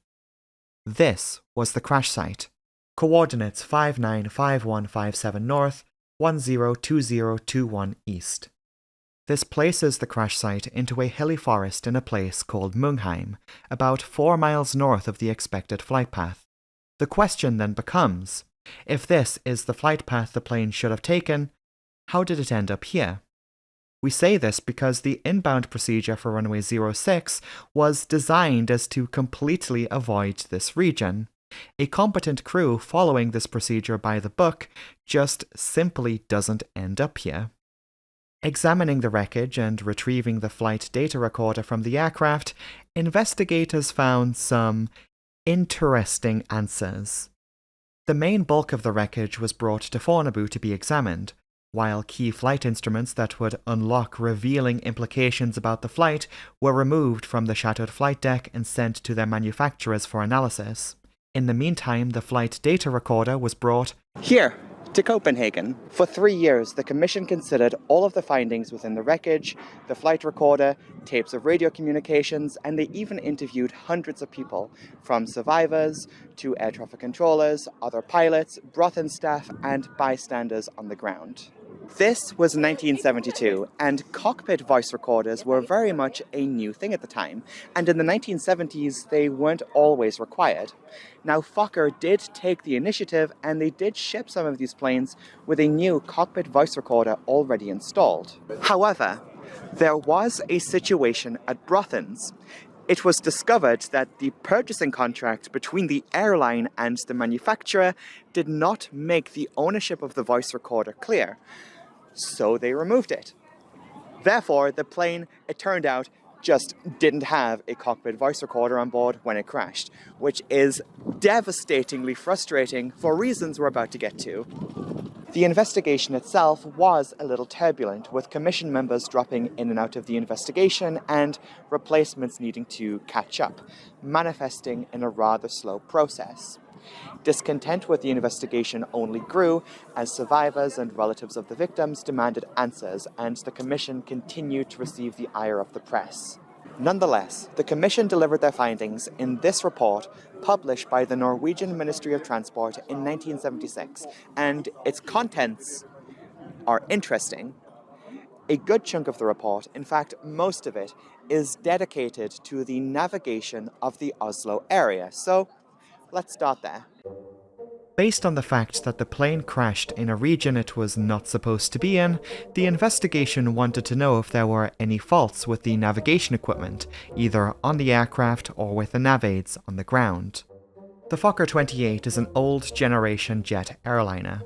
This was the crash site. Coordinates 595157 north, 102021 east. This places the crash site into a hilly forest in a place called Mungheim, about 4 miles north of the expected flight path. The question then becomes, if this is the flight path the plane should have taken, how did it end up here? We say this because the inbound procedure for runway 06 was designed as to completely avoid this region. A competent crew following this procedure by the book just simply doesn't end up here. Examining the wreckage and retrieving the flight data recorder from the aircraft, investigators found some interesting answers. The main bulk of the wreckage was brought to Fornebu to be examined, while key flight instruments that would unlock revealing implications about the flight were removed from the shattered flight deck and sent to their manufacturers for analysis. In the meantime, the flight data recorder was brought here to Copenhagen. For 3 years, the Commission considered all of the findings within the wreckage, the flight recorder, tapes of radio communications, and they even interviewed hundreds of people, from survivors to air traffic controllers, other pilots, Braathens staff, and bystanders on the ground. This was 1972, and cockpit voice recorders were very much a new thing at the time, and in the 1970s they weren't always required. Now Fokker did take the initiative, and they did ship some of these planes with a new cockpit voice recorder already installed. However, there was a situation at Braathens. It was discovered that the purchasing contract between the airline and the manufacturer did not make the ownership of the voice recorder clear, so they removed it. Therefore, the plane, it turned out, just didn't have a cockpit voice recorder on board when it crashed, which is devastatingly frustrating for reasons we're about to get to. The investigation itself was a little turbulent, with Commission members dropping in and out of the investigation and replacements needing to catch up, manifesting in a rather slow process. Discontent with the investigation only grew as survivors and relatives of the victims demanded answers, and the Commission continued to receive the ire of the press. Nonetheless, the Commission delivered their findings in this report published by the Norwegian Ministry of Transport in 1976, and its contents are interesting. A good chunk of the report, in fact most of it, is dedicated to the navigation of the Oslo area, so let's start there. Based on the fact that the plane crashed in a region it was not supposed to be in, the investigation wanted to know if there were any faults with the navigation equipment, either on the aircraft or with the nav aids on the ground. The Fokker 28 is an old generation jet airliner.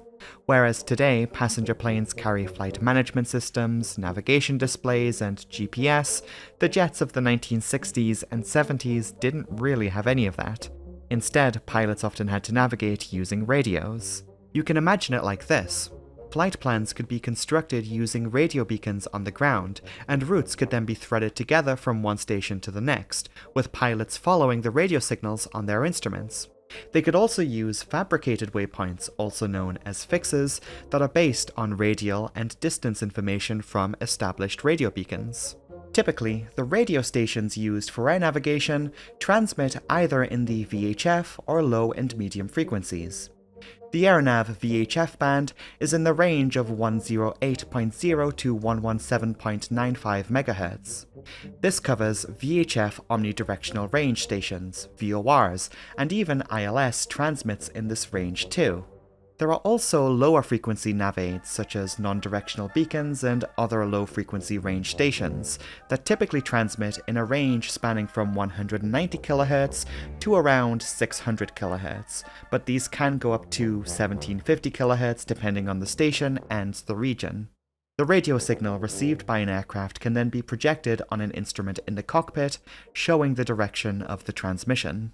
Whereas today passenger planes carry flight management systems, navigation displays, and GPS, the jets of the 1960s and 70s didn't really have any of that. Instead, pilots often had to navigate using radios. You can imagine it like this. Flight plans could be constructed using radio beacons on the ground, and routes could then be threaded together from one station to the next, with pilots following the radio signals on their instruments. They could also use fabricated waypoints, also known as fixes, that are based on radial and distance information from established radio beacons. Typically, the radio stations used for air navigation transmit either in the VHF or low and medium frequencies. The AirNav VHF band is in the range of 108.0 to 117.95 MHz. This covers VHF omnidirectional range stations, VORs, and even ILS transmits in this range too. There are also lower frequency nav aids such as non-directional beacons and other low frequency range stations that typically transmit in a range spanning from 190 kHz to around 600 kHz, but these can go up to 1750 kHz depending on the station and the region. The radio signal received by an aircraft can then be projected on an instrument in the cockpit, showing the direction of the transmission.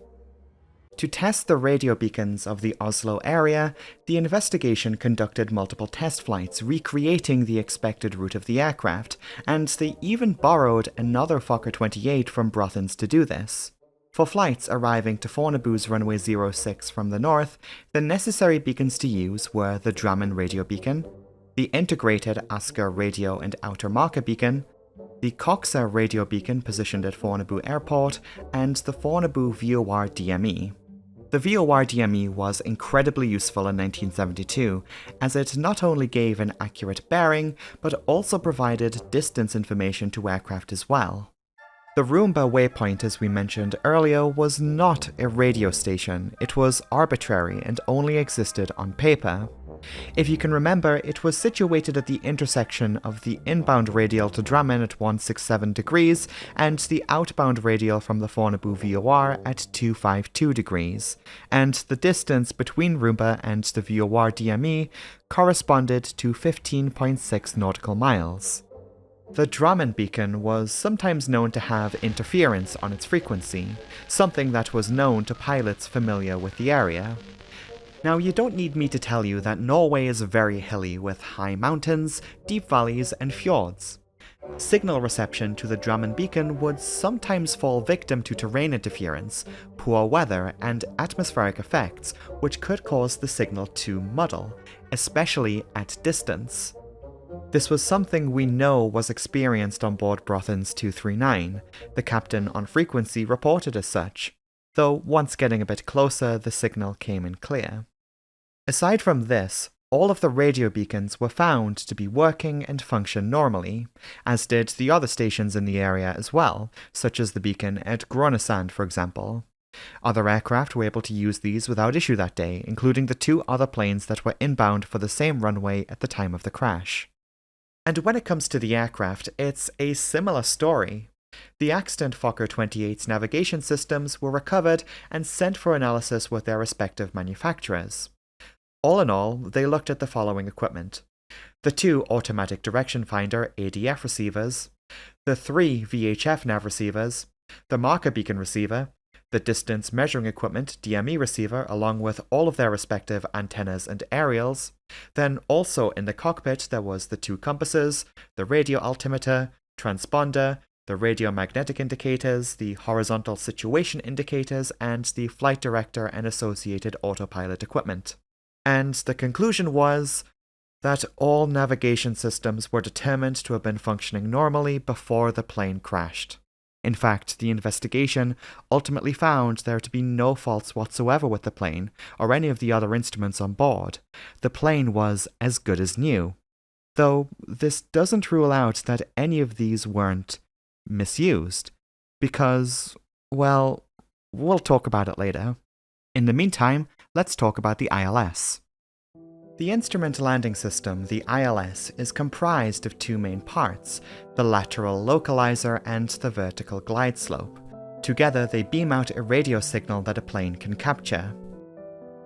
To test the radio beacons of the Oslo area, the investigation conducted multiple test flights recreating the expected route of the aircraft, and they even borrowed another Fokker 28 from Braathens to do this. For flights arriving to Fornebu's runway 06 from the north, the necessary beacons to use were the Drammen radio beacon, the integrated Asker radio and outer marker beacon, the Koksa radio beacon positioned at Fornebu Airport, and the Fornebu VOR DME. The VOR DME was incredibly useful in 1972, as it not only gave an accurate bearing, but also provided distance information to aircraft as well. The Roomba waypoint, as we mentioned earlier, was not a radio station. It was arbitrary and only existed on paper. If you can remember, it was situated at the intersection of the inbound radial to Drammen at 167 degrees and the outbound radial from the Fornebu VOR at 252 degrees, and the distance between Roomba and the VOR DME corresponded to 15.6 nautical miles. The Drammen beacon was sometimes known to have interference on its frequency, something that was known to pilots familiar with the area. Now, you don't need me to tell you that Norway is very hilly with high mountains, deep valleys, and fjords. Signal reception to the Drammen beacon would sometimes fall victim to terrain interference, poor weather, and atmospheric effects, which could cause the signal to muddle, especially at distance. This was something we know was experienced on board Braathens 239. The captain on frequency reported as such, though once getting a bit closer, the signal came in clear. Aside from this, all of the radio beacons were found to be working and function normally, as did the other stations in the area as well, such as the beacon at Ålesund, for example. Other aircraft were able to use these without issue that day, including the 2 other planes that were inbound for the same runway at the time of the crash. And when it comes to the aircraft, it's a similar story. The accident Fokker 28's navigation systems were recovered and sent for analysis with their respective manufacturers. All in all, they looked at the following equipment: the 2 automatic direction finder ADF receivers, the 3 VHF nav receivers, the marker beacon receiver, the distance measuring equipment DME receiver along with all of their respective antennas and aerials. Then also in the cockpit there was the 2 compasses, the radio altimeter, transponder, the radio magnetic indicators, the horizontal situation indicators, and the flight director and associated autopilot equipment. And the conclusion was that all navigation systems were determined to have been functioning normally before the plane crashed. In fact, the investigation ultimately found there to be no faults whatsoever with the plane or any of the other instruments on board. The plane was as good as new. Though this doesn't rule out that any of these weren't misused, because, well, we'll talk about it later. In the meantime, let's talk about the ILS. The Instrument Landing System, the ILS, is comprised of 2 main parts, the lateral localizer and the vertical glide slope. Together they beam out a radio signal that a plane can capture.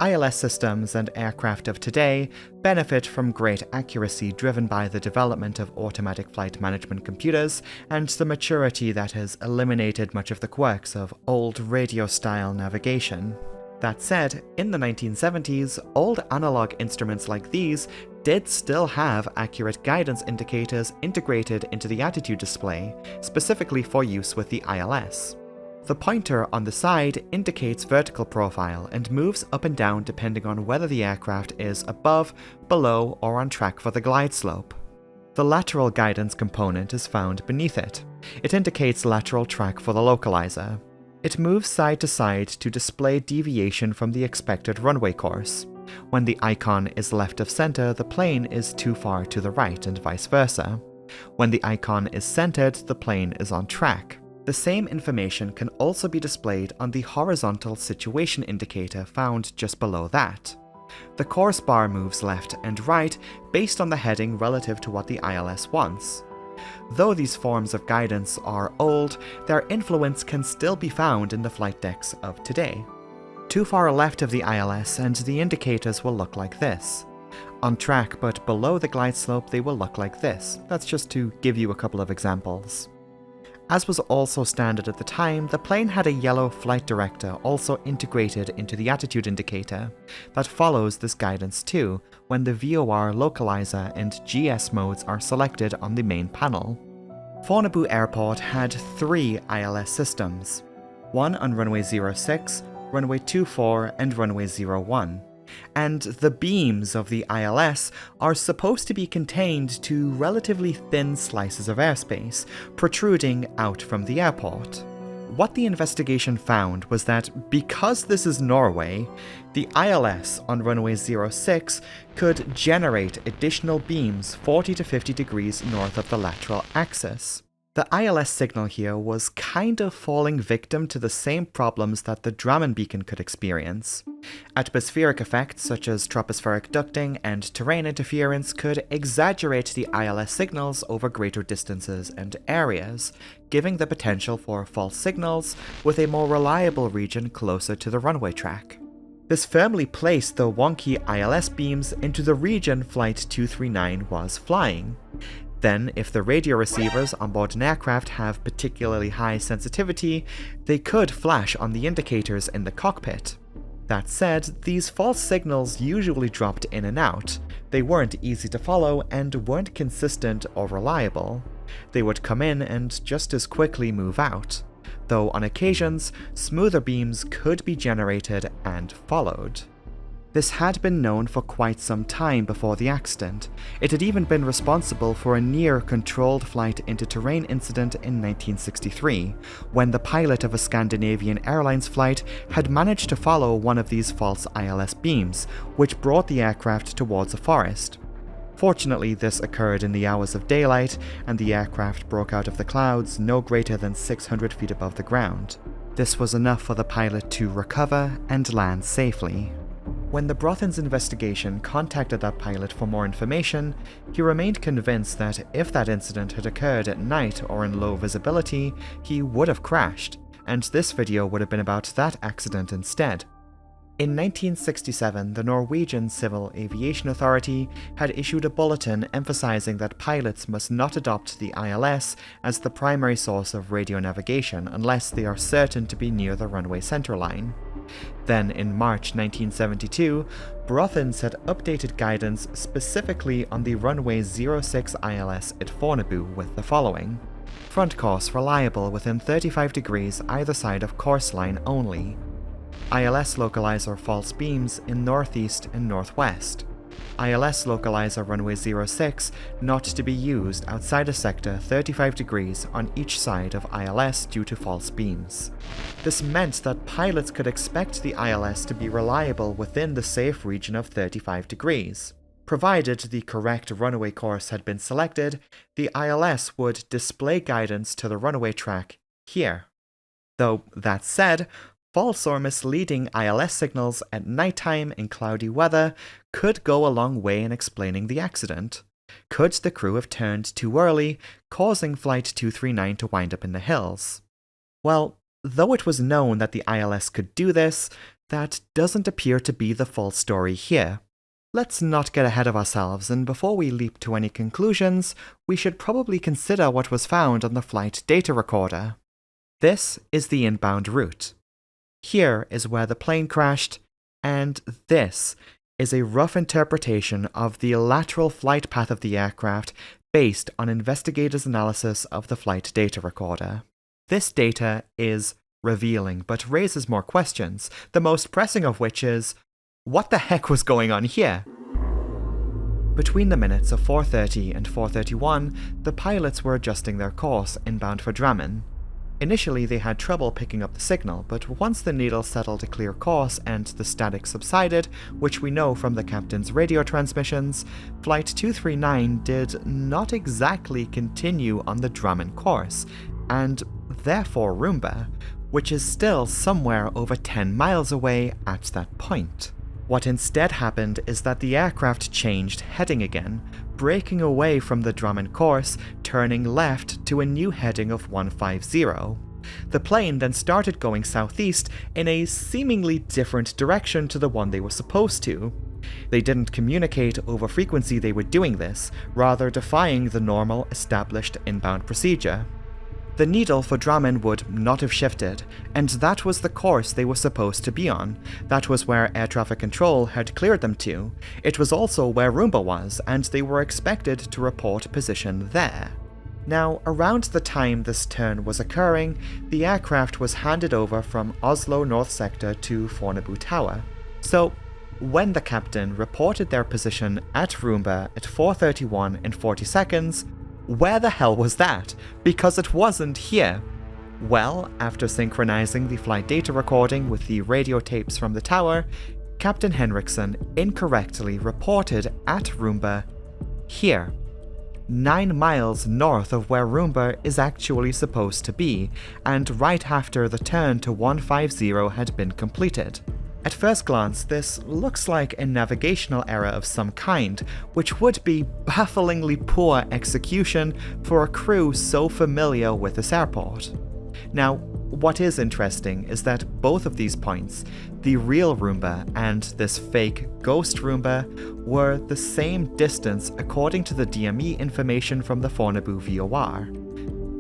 ILS systems and aircraft of today benefit from great accuracy driven by the development of automatic flight management computers and the maturity that has eliminated much of the quirks of old radio-style navigation. That said, in the 1970s, old analog instruments like these did still have accurate guidance indicators integrated into the attitude display, specifically for use with the ILS. The pointer on the side indicates vertical profile and moves up and down depending on whether the aircraft is above, below, or on track for the glide slope. The lateral guidance component is found beneath it. It indicates lateral track for the localizer. It moves side to side to display deviation from the expected runway course. When the icon is left of center, the plane is too far to the right and vice versa. When the icon is centered, the plane is on track. The same information can also be displayed on the horizontal situation indicator found just below that. The course bar moves left and right based on the heading relative to what the ILS wants. Though these forms of guidance are old, their influence can still be found in the flight decks of today. Too far left of the ILS and the indicators will look like this. On track but below the glide slope they will look like this. That's just to give you a couple of examples. As was also standard at the time, the plane had a yellow flight director also integrated into the attitude indicator that follows this guidance too when the VOR localizer and GS modes are selected on the main panel. Fornebu Airport had 3 ILS systems, one on runway 06, runway 24 and runway 01. And the beams of the ILS are supposed to be contained to relatively thin slices of airspace, protruding out from the airport. What the investigation found was that because this is Norway, the ILS on runway 06 could generate additional beams 40 to 50 degrees north of the lateral axis. The ILS signal here was kind of falling victim to the same problems that the Drammen beacon could experience. Atmospheric effects such as tropospheric ducting and terrain interference could exaggerate the ILS signals over greater distances and areas, giving the potential for false signals with a more reliable region closer to the runway track. This firmly placed the wonky ILS beams into the region Flight 239 was flying. Then, if the radio receivers on board an aircraft have particularly high sensitivity, they could flash on the indicators in the cockpit. That said, these false signals usually dropped in and out. They weren't easy to follow and weren't consistent or reliable. They would come in and just as quickly move out, though on occasions, smoother beams could be generated and followed. This had been known for quite some time before the accident. It had even been responsible for a near-controlled flight into terrain incident in 1963, when the pilot of a Scandinavian Airlines flight had managed to follow one of these false ILS beams, which brought the aircraft towards a forest. Fortunately, this occurred in the hours of daylight, and the aircraft broke out of the clouds no greater than 600 feet above the ground. This was enough for the pilot to recover and land safely. When the Braathens investigation contacted that pilot for more information, he remained convinced that if that incident had occurred at night or in low visibility, he would have crashed, and this video would have been about that accident instead. In 1967, the Norwegian Civil Aviation Authority had issued a bulletin emphasizing that pilots must not adopt the ILS as the primary source of radio navigation unless they are certain to be near the runway centerline. Then, in March 1972, Braathens had updated guidance specifically on the runway 06 ILS at Fornebu with the following: front course reliable within 35 degrees either side of course line only. ILS localizer false beams in northeast and northwest. ILS localizer runway 06 not to be used outside a sector 35 degrees on each side of ILS due to false beams. This meant that pilots could expect the ILS to be reliable within the safe region of 35 degrees. Provided the correct runway course had been selected, the ILS would display guidance to the runway track here. Though that said, false or misleading ILS signals at nighttime in cloudy weather could go a long way in explaining the accident. Could the crew have turned too early, causing Flight 239 to wind up in the hills? Well, though it was known that the ILS could do this, that doesn't appear to be the full story here. Let's not get ahead of ourselves, and before we leap to any conclusions, we should probably consider what was found on the flight data recorder. This is the inbound route. Here is where the plane crashed, and this is a rough interpretation of the lateral flight path of the aircraft based on investigators' analysis of the flight data recorder. This data is revealing, but raises more questions, the most pressing of which is, what the heck was going on here? Between the minutes of 4:30 and 4:31, the pilots were adjusting their course inbound for Drammen. Initially they had trouble picking up the signal, but once the needle settled a clear course and the static subsided, which we know from the captain's radio transmissions, Flight 239 did not exactly continue on the Drammen course, and therefore Roomba, which is still somewhere over 10 miles away at that point. What instead happened is that the aircraft changed heading again, breaking away from the Drammen course, turning left to a new heading of 150. The plane then started going southeast in a seemingly different direction to the one they were supposed to. They didn't communicate over frequency they were doing this, rather defying the normal established inbound procedure. The needle for Drammen would not have shifted, and that was the course they were supposed to be on. That was where air traffic control had cleared them to. It was also where Roomba was, and they were expected to report position there. Now, around the time this turn was occurring, the aircraft was handed over from Oslo North Sector to Fornebu Tower. So, when the captain reported their position at Roomba at 4:31 and 40 seconds, where the hell was that? Because it wasn't here. Well, after synchronizing the flight data recording with the radio tapes from the tower, Captain Henriksen incorrectly reported at Roomba here, 9 miles north of where Roomba is actually supposed to be, and right after the turn to 150 had been completed. At first glance, this looks like a navigational error of some kind, which would be bafflingly poor execution for a crew so familiar with this airport. Now, what is interesting is that both of these points, the real Roomba and this fake ghost Roomba, were the same distance according to the DME information from the Fornebu VOR.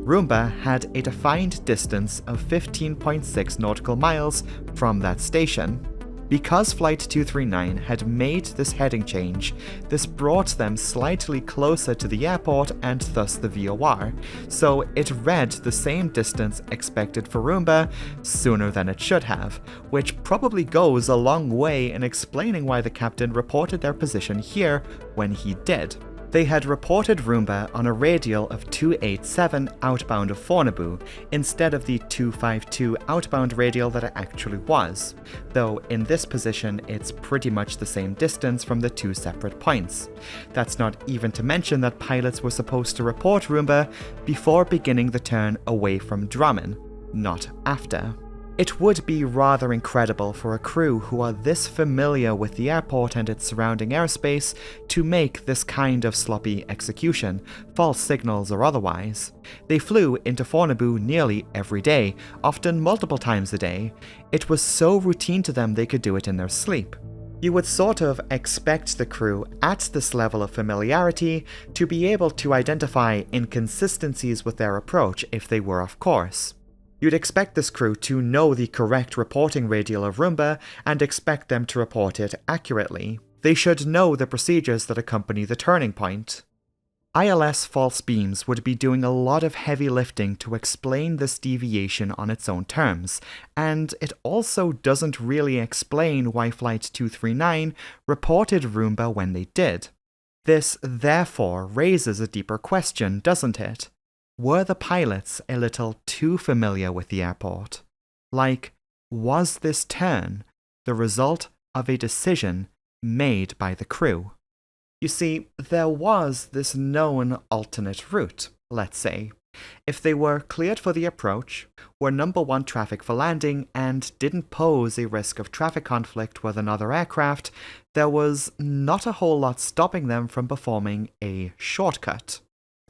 Roomba had a defined distance of 15.6 nautical miles from that station. Because Flight 239 had made this heading change, this brought them slightly closer to the airport and thus the VOR, so it read the same distance expected for Roomba sooner than it should have, which probably goes a long way in explaining why the captain reported their position here when he did. They had reported Roomba on a radial of 287 outbound of Fornebu, instead of the 252 outbound radial that it actually was, though in this position it's pretty much the same distance from the two separate points. That's not even to mention that pilots were supposed to report Roomba before beginning the turn away from Drammen, not after. It would be rather incredible for a crew who are this familiar with the airport and its surrounding airspace to make this kind of sloppy execution, false signals or otherwise. They flew into Fornebu nearly every day, often multiple times a day. It was so routine to them they could do it in their sleep. You would sort of expect the crew at this level of familiarity to be able to identify inconsistencies with their approach if they were off course. You'd expect this crew to know the correct reporting radial of Roomba and expect them to report it accurately. They should know the procedures that accompany the turning point. ILS false beams would be doing a lot of heavy lifting to explain this deviation on its own terms, and it also doesn't really explain why Flight 239 reported Roomba when they did. This therefore raises a deeper question, doesn't it? Were the pilots a little too familiar with the airport? Like, was this turn the result of a decision made by the crew? You see, there was this known alternate route, let's say. If they were cleared for the approach, were number one traffic for landing, and didn't pose a risk of traffic conflict with another aircraft, there was not a whole lot stopping them from performing a shortcut.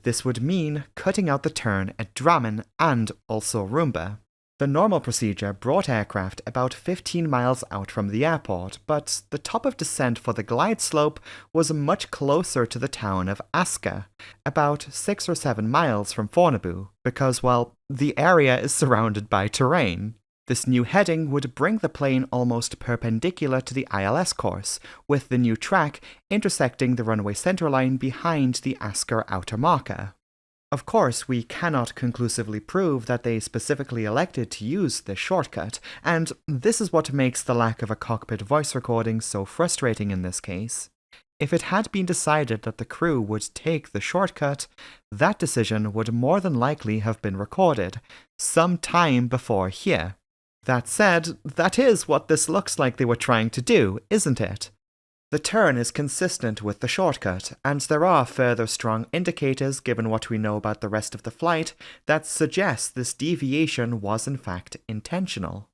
This would mean cutting out the turn at Drammen and also Roomba. The normal procedure brought aircraft about 15 miles out from the airport, but the top of descent for the glide slope was much closer to the town of Asker, about 6 or 7 miles from Fornebu, because, well, the area is surrounded by terrain. This new heading would bring the plane almost perpendicular to the ILS course, with the new track intersecting the runway centerline behind the Asker outer marker. Of course, we cannot conclusively prove that they specifically elected to use this shortcut, and this is what makes the lack of a cockpit voice recording so frustrating in this case. If it had been decided that the crew would take the shortcut, that decision would more than likely have been recorded, some time before here. That said, that is what this looks like they were trying to do, isn't it? The turn is consistent with the shortcut, and there are further strong indicators, given what we know about the rest of the flight, that suggest this deviation was in fact intentional.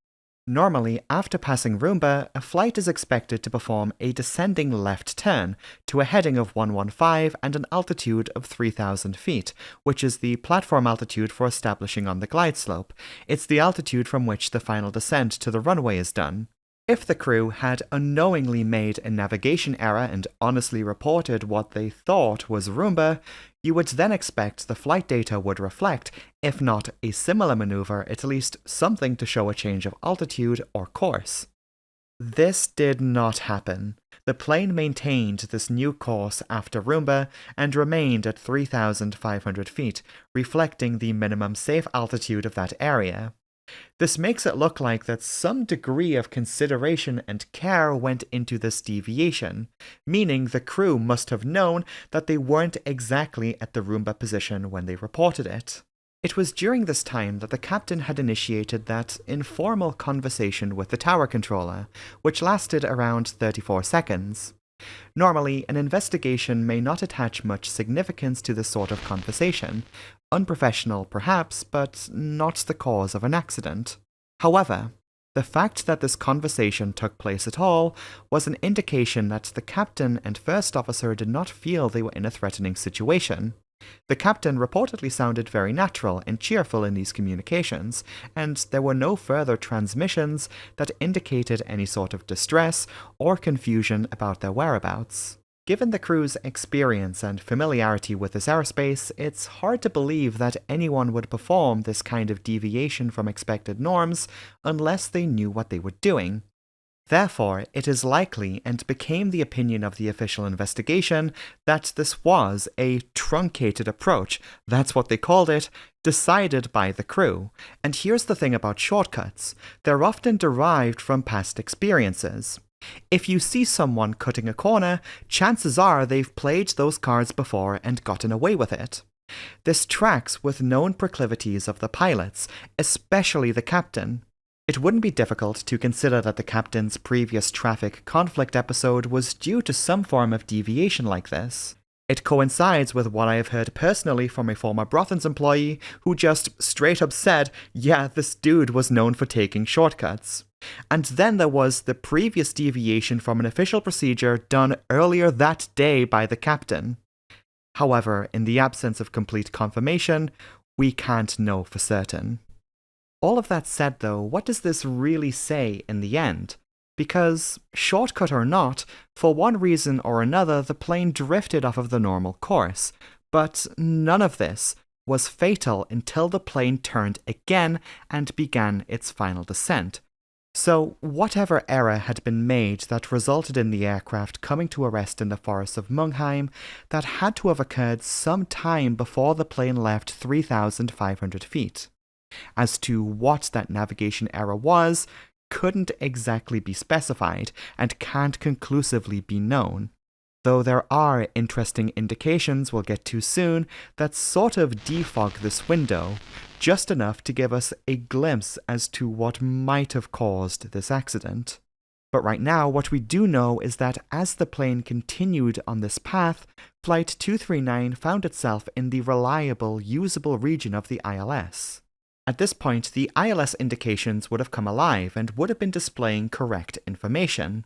Normally, after passing Roomba, a flight is expected to perform a descending left turn to a heading of 115 and an altitude of 3,000 feet, which is the platform altitude for establishing on the glide slope. It's the altitude from which the final descent to the runway is done. If the crew had unknowingly made a navigation error and honestly reported what they thought was Roomba, you would then expect the flight data would reflect, if not a similar maneuver, at least something to show a change of altitude or course. This did not happen. The plane maintained this new course after Roomba and remained at 3,500 feet, reflecting the minimum safe altitude of that area. This makes it look like that some degree of consideration and care went into this deviation, meaning the crew must have known that they weren't exactly at the Roomba position when they reported it. It was during this time that the captain had initiated that informal conversation with the tower controller, which lasted around 34 seconds. Normally, an investigation may not attach much significance to this sort of conversation. Unprofessional, perhaps, but not the cause of an accident. However, the fact that this conversation took place at all was an indication that the captain and first officer did not feel they were in a threatening situation. The captain reportedly sounded very natural and cheerful in these communications, and there were no further transmissions that indicated any sort of distress or confusion about their whereabouts. Given the crew's experience and familiarity with this airspace, it's hard to believe that anyone would perform this kind of deviation from expected norms unless they knew what they were doing. Therefore, it is likely, and became the opinion of the official investigation, that this was a truncated approach, that's what they called it, decided by the crew. And here's the thing about shortcuts. They're often derived from past experiences. If you see someone cutting a corner, chances are they've played those cards before and gotten away with it. This tracks with known proclivities of the pilots, especially the captain. It wouldn't be difficult to consider that the captain's previous traffic conflict episode was due to some form of deviation like this. It coincides with what I have heard personally from a former Braathens employee who just straight up said, yeah, this dude was known for taking shortcuts. And then there was the previous deviation from an official procedure done earlier that day by the captain. However, in the absence of complete confirmation, we can't know for certain. All of that said though, what does this really say in the end? Because, shortcut or not, for one reason or another the plane drifted off of the normal course, but none of this was fatal until the plane turned again and began its final descent. So, whatever error had been made that resulted in the aircraft coming to a rest in the forests of Mungheim, that had to have occurred some time before the plane left 3,500 feet. As to what that navigation error was, couldn't exactly be specified and can't conclusively be known. Though there are interesting indications we'll get to soon that sort of defog this window, just enough to give us a glimpse as to what might have caused this accident. But right now, what we do know is that as the plane continued on this path, Flight 239 found itself in the reliable, usable region of the ILS. At this point, the ILS indications would have come alive and would have been displaying correct information.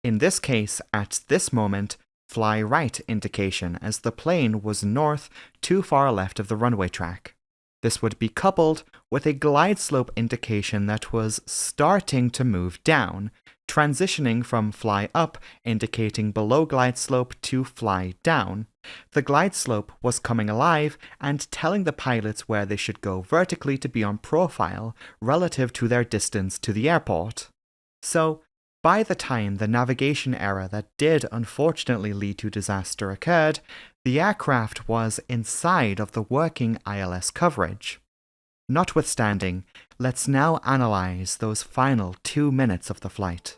In this case, at this moment, fly right indication, as the plane was north, too far left of the runway track. This would be coupled with a glide slope indication that was starting to move down, transitioning from fly up, indicating below glide slope, to fly down. The glide slope was coming alive and telling the pilots where they should go vertically to be on profile relative to their distance to the airport. So, by the time the navigation error that did unfortunately lead to disaster occurred, the aircraft was inside of the working ILS coverage. Notwithstanding, let's now analyze those final 2 minutes of the flight.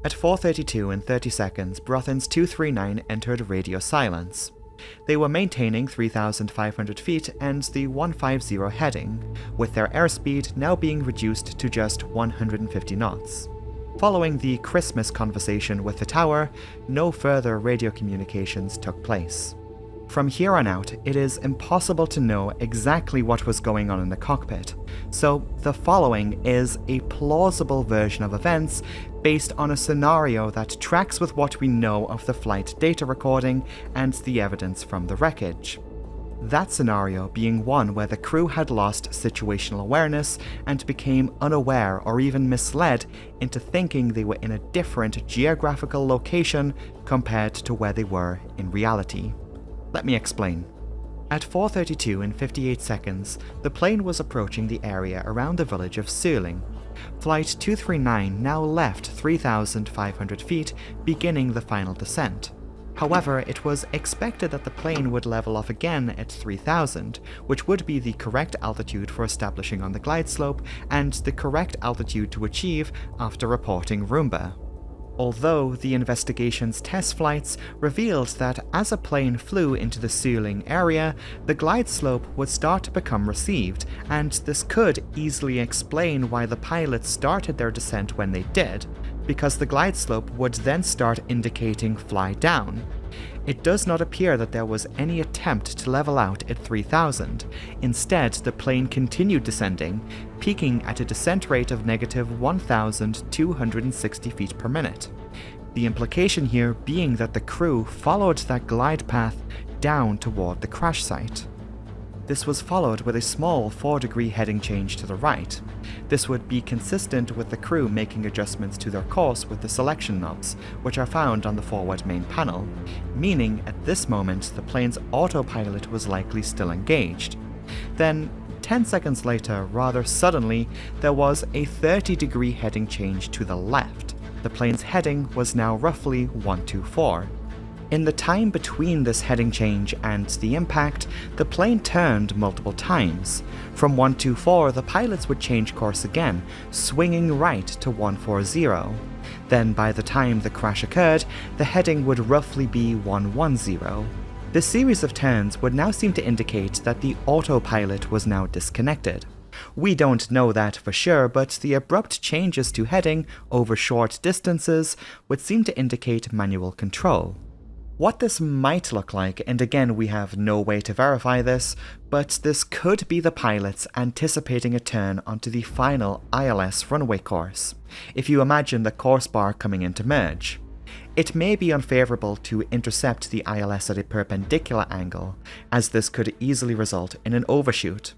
At 4:32 and 30 seconds, Braathens 239 entered radio silence. They were maintaining 3,500 feet and the 150 heading, with their airspeed now being reduced to just 150 knots. Following the Christmas conversation with the tower, no further radio communications took place. From here on out, it is impossible to know exactly what was going on in the cockpit, so the following is a plausible version of events based on a scenario that tracks with what we know of the flight data recording and the evidence from the wreckage. That scenario being one where the crew had lost situational awareness and became unaware or even misled into thinking they were in a different geographical location compared to where they were in reality. Let me explain. At 4:32 and 58 seconds, the plane was approaching the area around the village of Suomi. Flight 239 now left 3,500 feet, beginning the final descent. However, it was expected that the plane would level off again at 3,000, which would be the correct altitude for establishing on the glide slope and the correct altitude to achieve after reporting Roomba. Although the investigation's test flights revealed that as a plane flew into the Suomi area, the glide slope would start to become received, and this could easily explain why the pilots started their descent when they did, because the glide slope would then start indicating fly down. It does not appear that there was any attempt to level out at 3,000. Instead, the plane continued descending, peaking at a descent rate of negative 1,260 feet per minute. The implication here being that the crew followed that glide path down toward the crash site. This was followed with a small 4-degree heading change to the right. This would be consistent with the crew making adjustments to their course with the selection knobs, which are found on the forward main panel, meaning at this moment the plane's autopilot was likely still engaged. Then, 10 seconds later, rather suddenly, there was a 30-degree heading change to the left. The plane's heading was now roughly 124. In the time between this heading change and the impact, the plane turned multiple times. From 124, the pilots would change course again, swinging right to 140. Then by the time the crash occurred, the heading would roughly be 110. This series of turns would now seem to indicate that the autopilot was now disconnected. We don't know that for sure, but the abrupt changes to heading over short distances would seem to indicate manual control. What this might look like, and again we have no way to verify this, but this could be the pilots anticipating a turn onto the final ILS runway course, if you imagine the course bar coming in to merge. It may be unfavourable to intercept the ILS at a perpendicular angle, as this could easily result in an overshoot.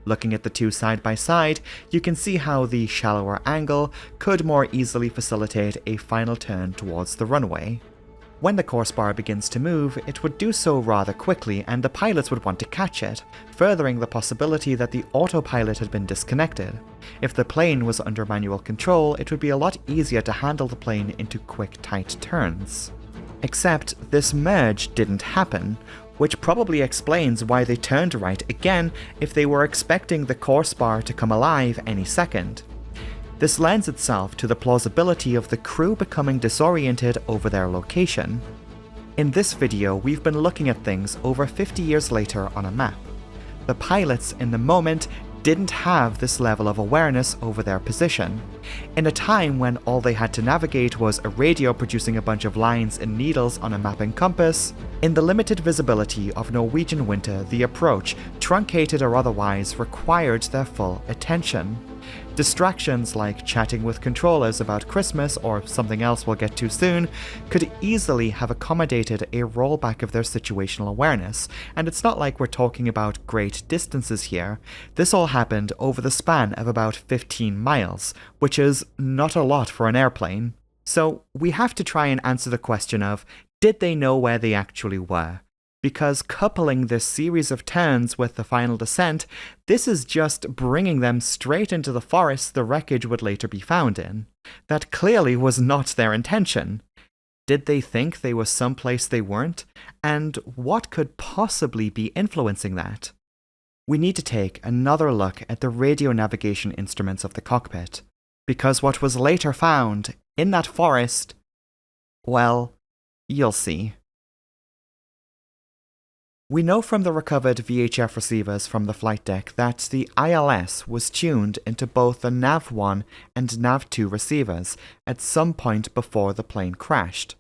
Looking at the two side by side, you can see how the shallower angle could more easily facilitate a final turn towards the runway. When the course bar begins to move, it would do so rather quickly and the pilots would want to catch it, furthering the possibility that the autopilot had been disconnected. If the plane was under manual control, it would be a lot easier to handle the plane into quick, tight turns. Except this merge didn't happen, which probably explains why they turned right again if they were expecting the course bar to come alive any second. This lends itself to the plausibility of the crew becoming disoriented over their location. In this video, we've been looking at things over 50 years later on a map. The pilots in the moment didn't have this level of awareness over their position. In a time when all they had to navigate was a radio producing a bunch of lines and needles on a mapping compass, in the limited visibility of Norwegian winter, the approach, truncated or otherwise, required their full attention. Distractions like chatting with controllers about Christmas or something else we'll get to soon could easily have accommodated a rollback of their situational awareness, and it's not like we're talking about great distances here. This all happened over the span of about 15 miles, which is not a lot for an airplane. So we have to try and answer the question of, did they know where they actually were? Because coupling this series of turns with the final descent, this is just bringing them straight into the forest the wreckage would later be found in. That clearly was not their intention. Did they think they were someplace they weren't? And what could possibly be influencing that? We need to take another look at the radio navigation instruments of the cockpit, because what was later found in that forest, well, you'll see. We know from the recovered VHF receivers from the flight deck that the ILS was tuned into both the Nav1 and Nav2 receivers at some point before the plane crashed.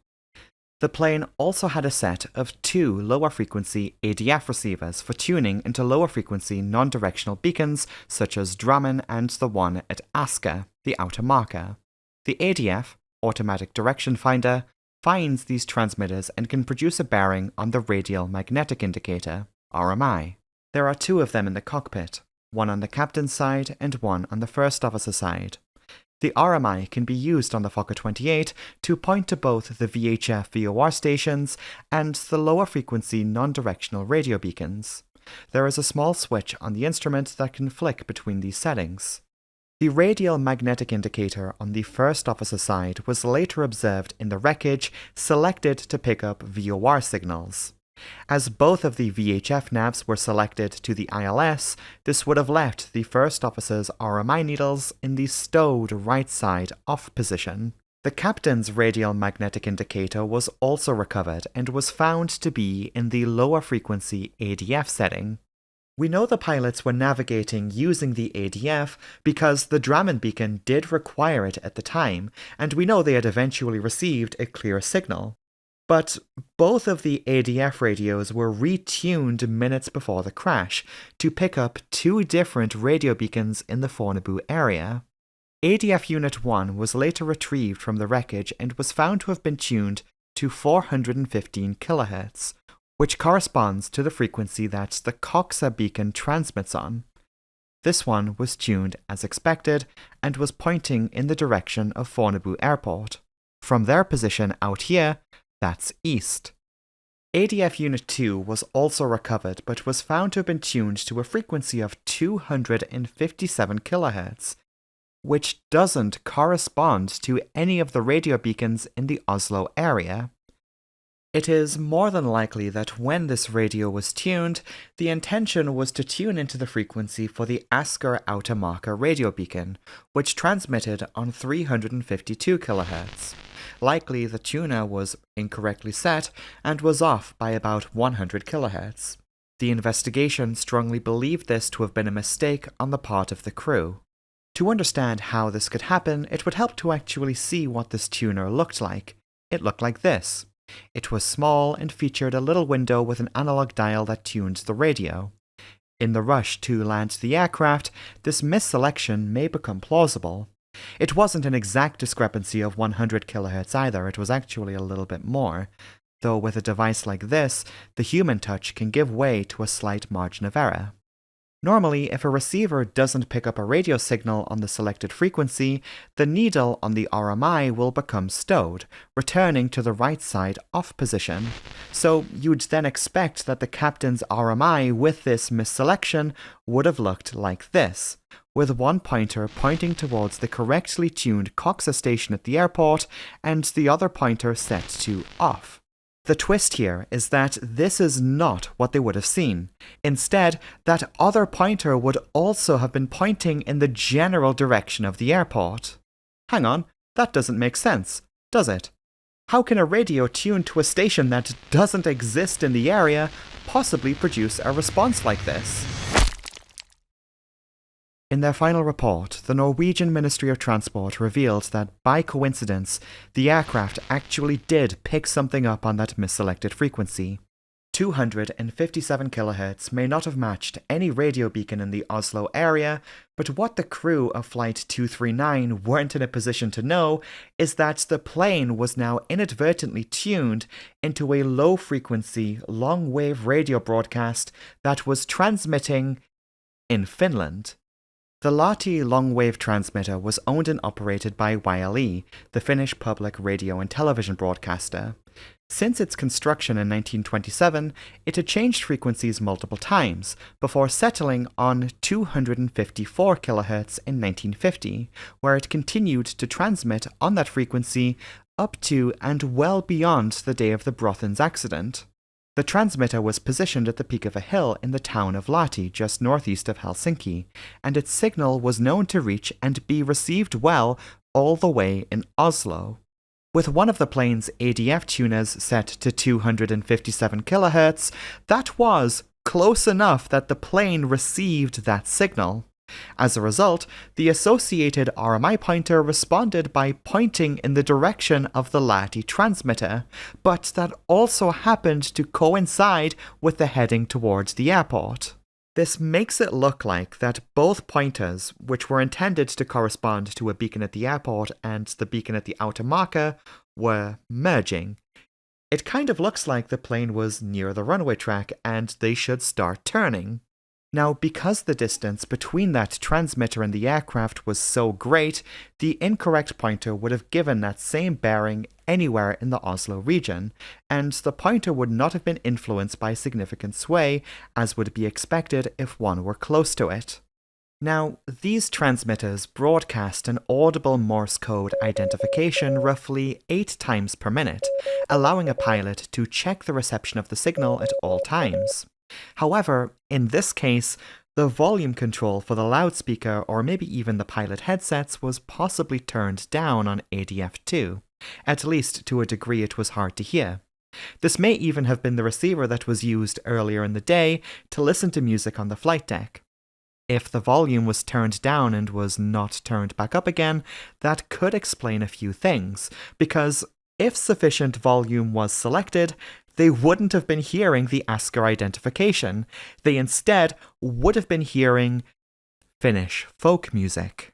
The plane also had a set of 2 lower frequency ADF receivers for tuning into lower frequency non-directional beacons such as Drammen and the one at Asker, the outer marker. The ADF, Automatic Direction Finder, finds these transmitters and can produce a bearing on the radial magnetic indicator. RMI. There are two of them in the cockpit, one on the captain's side and one on the first officer side. The RMI can be used on the Fokker 28 to point to both the VHF VOR stations and the lower frequency non-directional radio beacons. There is a small switch on the instrument that can flick between these settings. The radial magnetic indicator on the first officer side was later observed in the Wreckage, selected to pick up VOR signals. As both of the VHF navs were selected to the ILS, this would have left the first officer's RMI needles in the stowed right side off position. The captain's radial magnetic indicator was also recovered and was found to be in the lower frequency ADF setting. We know the pilots were navigating using the ADF because the Drammen beacon did require it at the time, and we know they had eventually received a clear signal. But both of the ADF radios were retuned minutes before the crash to pick up two different radio beacons in the Fornebu area. ADF Unit 1 was later retrieved from the Wreckage and was found to have been tuned to 415 kHz, which corresponds to the frequency that the Coxa beacon transmits on. This one was tuned as expected and was pointing in the direction of Fornebu Airport. From their position out here, that's east. ADF Unit 2 was also recovered but was found to have been tuned to a frequency of 257 kHz, which doesn't correspond to any of the radio beacons in the Oslo area. It is more than likely that when this radio was tuned, the intention was to tune into the frequency for the Asker Automarker radio beacon, which transmitted on 352 kHz. Likely the tuner was incorrectly set and was off by about 100 kHz. The investigation strongly believed this to have been a mistake on the part of the crew. To understand how this could happen, it would help to actually see what this tuner looked like. It looked like this. It was small and featured a little window with an analog dial that tuned the radio. In the rush to land the aircraft, this misselection may become plausible. It wasn't an exact discrepancy of 100 kHz either, it was actually a little bit more, though with a device like this, the human touch can give way to a slight margin of error. Normally, if a receiver doesn't pick up a radio signal on the selected frequency, the needle on the RMI will become stowed, returning to the right side off position. So you'd then expect that the captain's RMI with this misselection would have looked like this, with one pointer pointing towards the correctly tuned Coxa station at the airport and the other pointer set to off. The twist here is that this is not what they would have seen. Instead, that other pointer would also have been pointing in the general direction of the airport. Hang on, that doesn't make sense, does it? How can a radio tuned to a station that doesn't exist in the area possibly produce a response like this? In their final report, the Norwegian Ministry of Transport revealed that, by coincidence, the aircraft actually did pick something up on that misselected frequency. 257 kHz may not have matched any radio beacon in the Oslo area, but what the crew of Flight 239 weren't in a position to know is that the plane was now inadvertently tuned into a low-frequency, long-wave radio broadcast that was transmitting in Finland. The Lahti long-wave transmitter was owned and operated by YLE, the Finnish public radio and television broadcaster. Since its construction in 1927, it had changed frequencies multiple times, before settling on 254 kHz in 1950, where it continued to transmit on that frequency up to and well beyond the day of the Braathens accident. The transmitter was positioned at the peak of a hill in the town of Lahti, just northeast of Helsinki, and its signal was known to reach and be received well all the way in Oslo. With one of the plane's ADF tuners set to 257 kHz, that was close enough that the plane received that signal. As a result, the associated RMI pointer responded by pointing in the direction of the Lahti transmitter, but that also happened to coincide with the heading towards the airport. This makes it look like that both pointers, which were intended to correspond to a beacon at the airport and the beacon at the Automarker, were merging. It kind of looks like the plane was near the runway track and they should start turning. Now, because the distance between that transmitter and the aircraft was so great, the incorrect pointer would have given that same bearing anywhere in the Oslo region, and the pointer would not have been influenced by significant sway, as would be expected if one were close to it. Now, these transmitters broadcast an audible Morse code identification roughly 8 times per minute, allowing a pilot to check the reception of the signal at all times. However, in this case, the volume control for the loudspeaker or maybe even the pilot headsets was possibly turned down on ADF2, at least to a degree it was hard to hear. This may even have been the receiver that was used earlier in the day to listen to music on the flight deck. If the volume was turned down and was not turned back up again, that could explain a few things, because if sufficient volume was selected, they wouldn't have been hearing the Asker identification. They instead would have been hearing Finnish folk music.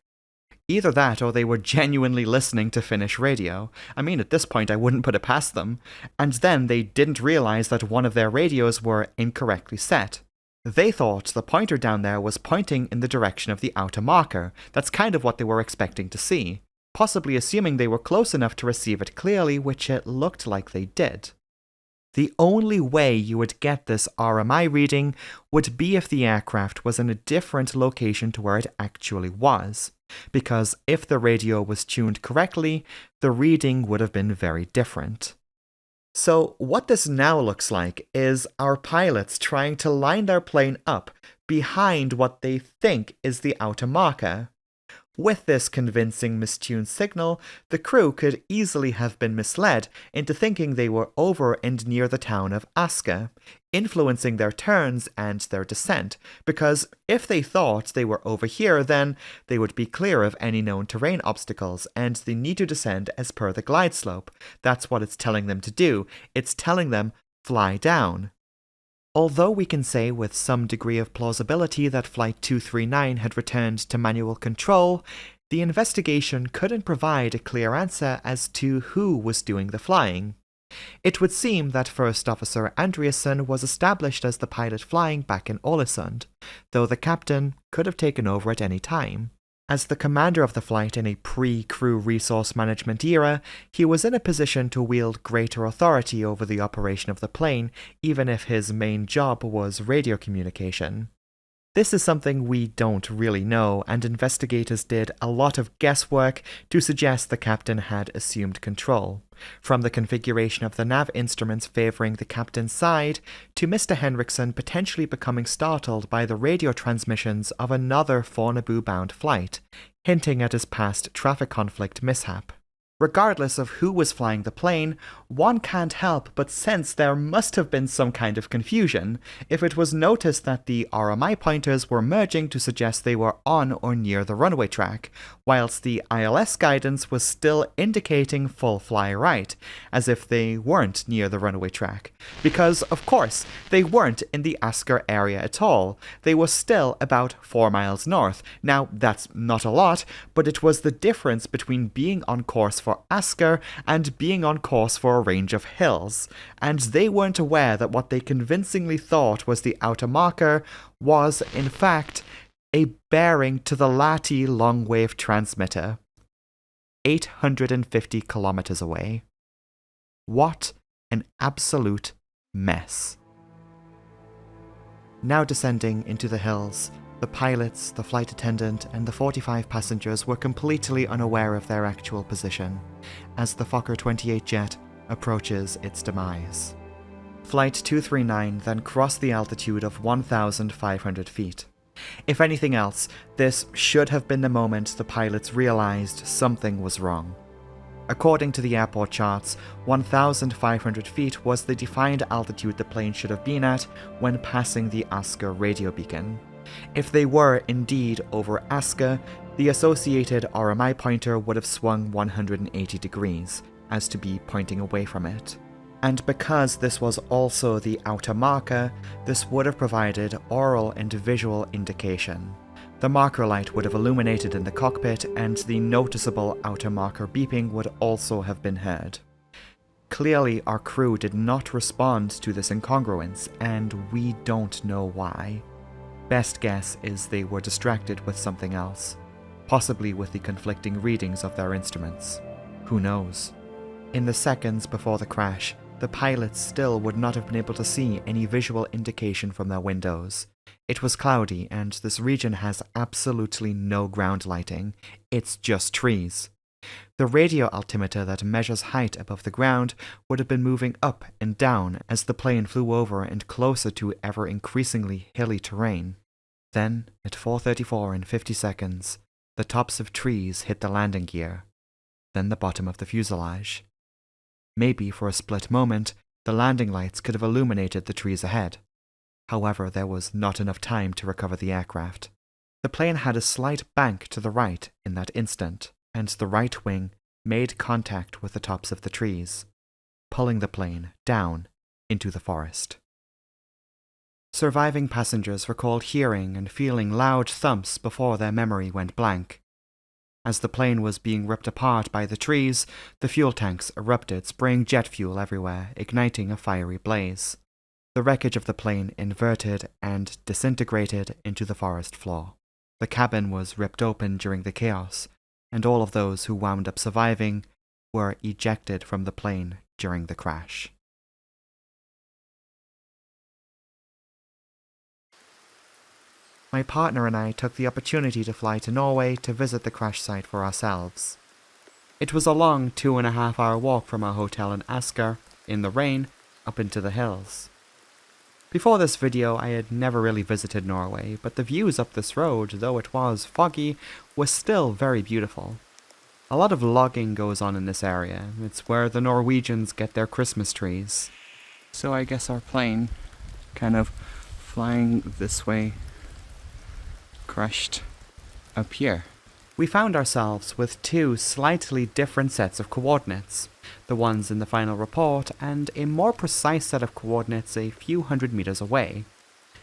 Either that or they were genuinely listening to Finnish radio. I mean, at this point I wouldn't put it past them. And then they didn't realize that one of their radios were incorrectly set. They thought the pointer down there was pointing in the direction of the outer marker. That's kind of what they were expecting to see, possibly assuming they were close enough to receive it clearly, which it looked like they did. The only way you would get this RMI reading would be if the aircraft was in a different location to where it actually was, because if the radio was tuned correctly, the reading would have been very different. So what this now looks like is our pilots trying to line their plane up behind what they think is the outer marker. With this convincing mistuned signal, the crew could easily have been misled into thinking they were over and near the town of Asker, influencing their turns and their descent, because if they thought they were over here, then they would be clear of any known terrain obstacles, and they need to descend as per the glide slope. That's what it's telling them to do. It's telling them, fly down. Although we can say with some degree of plausibility that Flight 239 had returned to manual control, the investigation couldn't provide a clear answer as to who was doing the flying. It would seem that First Officer Andreasson was established as the pilot flying back in Ålesund, though the captain could have taken over at any time. As the commander of the flight in a pre-crew resource management era, he was in a position to wield greater authority over the operation of the plane, even if his main job was radio communication. This is something we don't really know, and investigators did a lot of guesswork to suggest the captain had assumed control. From the configuration of the nav instruments favouring the captain's side, to Mr. Henriksen potentially becoming startled by the radio transmissions of another Fornebu-bound flight, hinting at his past traffic conflict mishap. Regardless of who was flying the plane, one can't help but sense there must have been some kind of confusion if it was noticed that the RMI pointers were merging to suggest they were on or near the runway track, whilst the ILS guidance was still indicating full fly right, as if they weren't near the runway track. Because, of course, they weren't in the Asker area at all. They were still about 4 miles north. Now, that's not a lot, but it was the difference between being on course for Asker and being on course for a range of hills, and they weren't aware that what they convincingly thought was the outer marker was, in fact, a bearing to the Lahti long-wave transmitter, 850 kilometers away. What an absolute mess. Now descending into the hills, the pilots, the flight attendant, and the 45 passengers were completely unaware of their actual position, as the Fokker 28 jet approaches its demise. Flight 239 then crossed the altitude of 1,500 feet. If anything else, this should have been the moment the pilots realized something was wrong. According to the airport charts, 1,500 feet was the defined altitude the plane should have been at when passing the Asker radio beacon. If they were indeed over Asker, the associated RMI pointer would have swung 180 degrees, as to be pointing away from it. And because this was also the outer marker, this would have provided oral and visual indication. The marker light would have illuminated in the cockpit, and the noticeable outer marker beeping would also have been heard. Clearly, our crew did not respond to this incongruence, and we don't know why. Best guess is they were distracted with something else, possibly with the conflicting readings of their instruments. Who knows? In the seconds before the crash, the pilots still would not have been able to see any visual indication from their windows. It was cloudy, and this region has absolutely no ground lighting. It's just trees. The radio altimeter that measures height above the ground would have been moving up and down as the plane flew over and closer to ever increasingly hilly terrain. Then, at 4:34 and 50 seconds, the tops of trees hit the landing gear, then the bottom of the fuselage. Maybe for a split moment, the landing lights could have illuminated the trees ahead. However, there was not enough time to recover the aircraft. The plane had a slight bank to the right in that instant, and the right wing made contact with the tops of the trees, pulling the plane down into the forest. Surviving passengers recalled hearing and feeling loud thumps before their memory went blank. As the plane was being ripped apart by the trees, the fuel tanks erupted, spraying jet fuel everywhere, igniting a fiery blaze. The wreckage of the plane inverted and disintegrated into the forest floor. The cabin was ripped open during the chaos, and all of those who wound up surviving were ejected from the plane during the crash. My partner and I took the opportunity to fly to Norway to visit the crash site for ourselves. It was a long 2.5-hour walk from our hotel in Asker, in the rain, up into the hills. Before this video, I had never really visited Norway, but the views up this road, though it was foggy, were still very beautiful. A lot of logging goes on in this area. It's where the Norwegians get their Christmas trees. So I guess our plane, kind of flying this way, crashed up here. We found ourselves with two slightly different sets of coordinates, the ones in the final report and a more precise set of coordinates a few hundred meters away.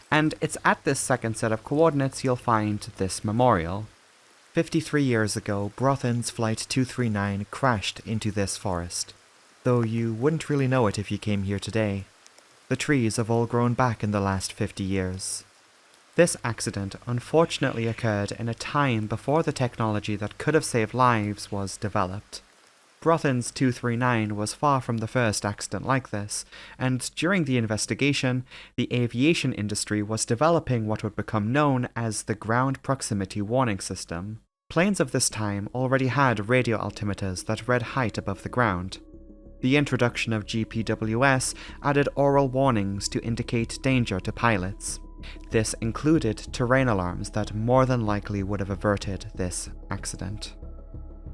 And it's at this second set of coordinates you'll find this memorial. 53 years ago, Braathens Flight 239 crashed into this forest, though you wouldn't really know it if you came here today. The trees have all grown back in the last 50 years. This accident unfortunately occurred in a time before the technology that could have saved lives was developed. Braathens 239 was far from the first accident like this, and during the investigation, the aviation industry was developing what would become known as the Ground Proximity Warning System. Planes of this time already had radio altimeters that read height above the ground. The introduction of GPWS added oral warnings to indicate danger to pilots. This included terrain alarms that more than likely would have averted this accident.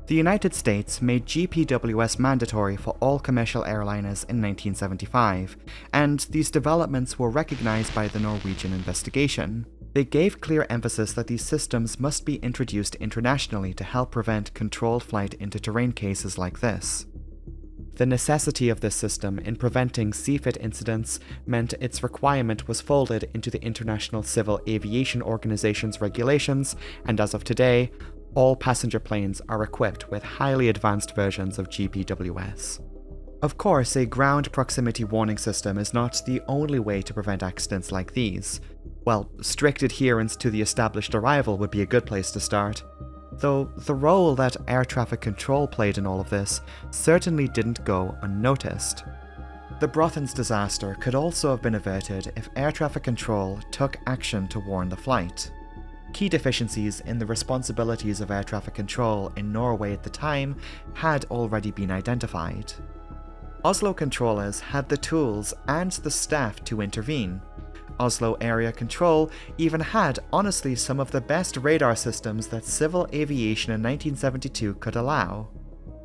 The United States made GPWS mandatory for all commercial airliners in 1975, and these developments were recognized by the Norwegian investigation. They gave clear emphasis that these systems must be introduced internationally to help prevent controlled flight into terrain cases like this. The necessity of this system in preventing CFIT incidents meant its requirement was folded into the International Civil Aviation Organization's regulations, and as of today, all passenger planes are equipped with highly advanced versions of GPWS. Of course, a ground proximity warning system is not the only way to prevent accidents like these. Well, strict adherence to the established arrival would be a good place to start. Though the role that air traffic control played in all of this certainly didn't go unnoticed. The Braathens disaster could also have been averted if air traffic control took action to warn the flight. Key deficiencies in the responsibilities of air traffic control in Norway at the time had already been identified. Oslo controllers had the tools and the staff to intervene. Oslo Area Control even had, honestly, some of the best radar systems that civil aviation in 1972 could allow.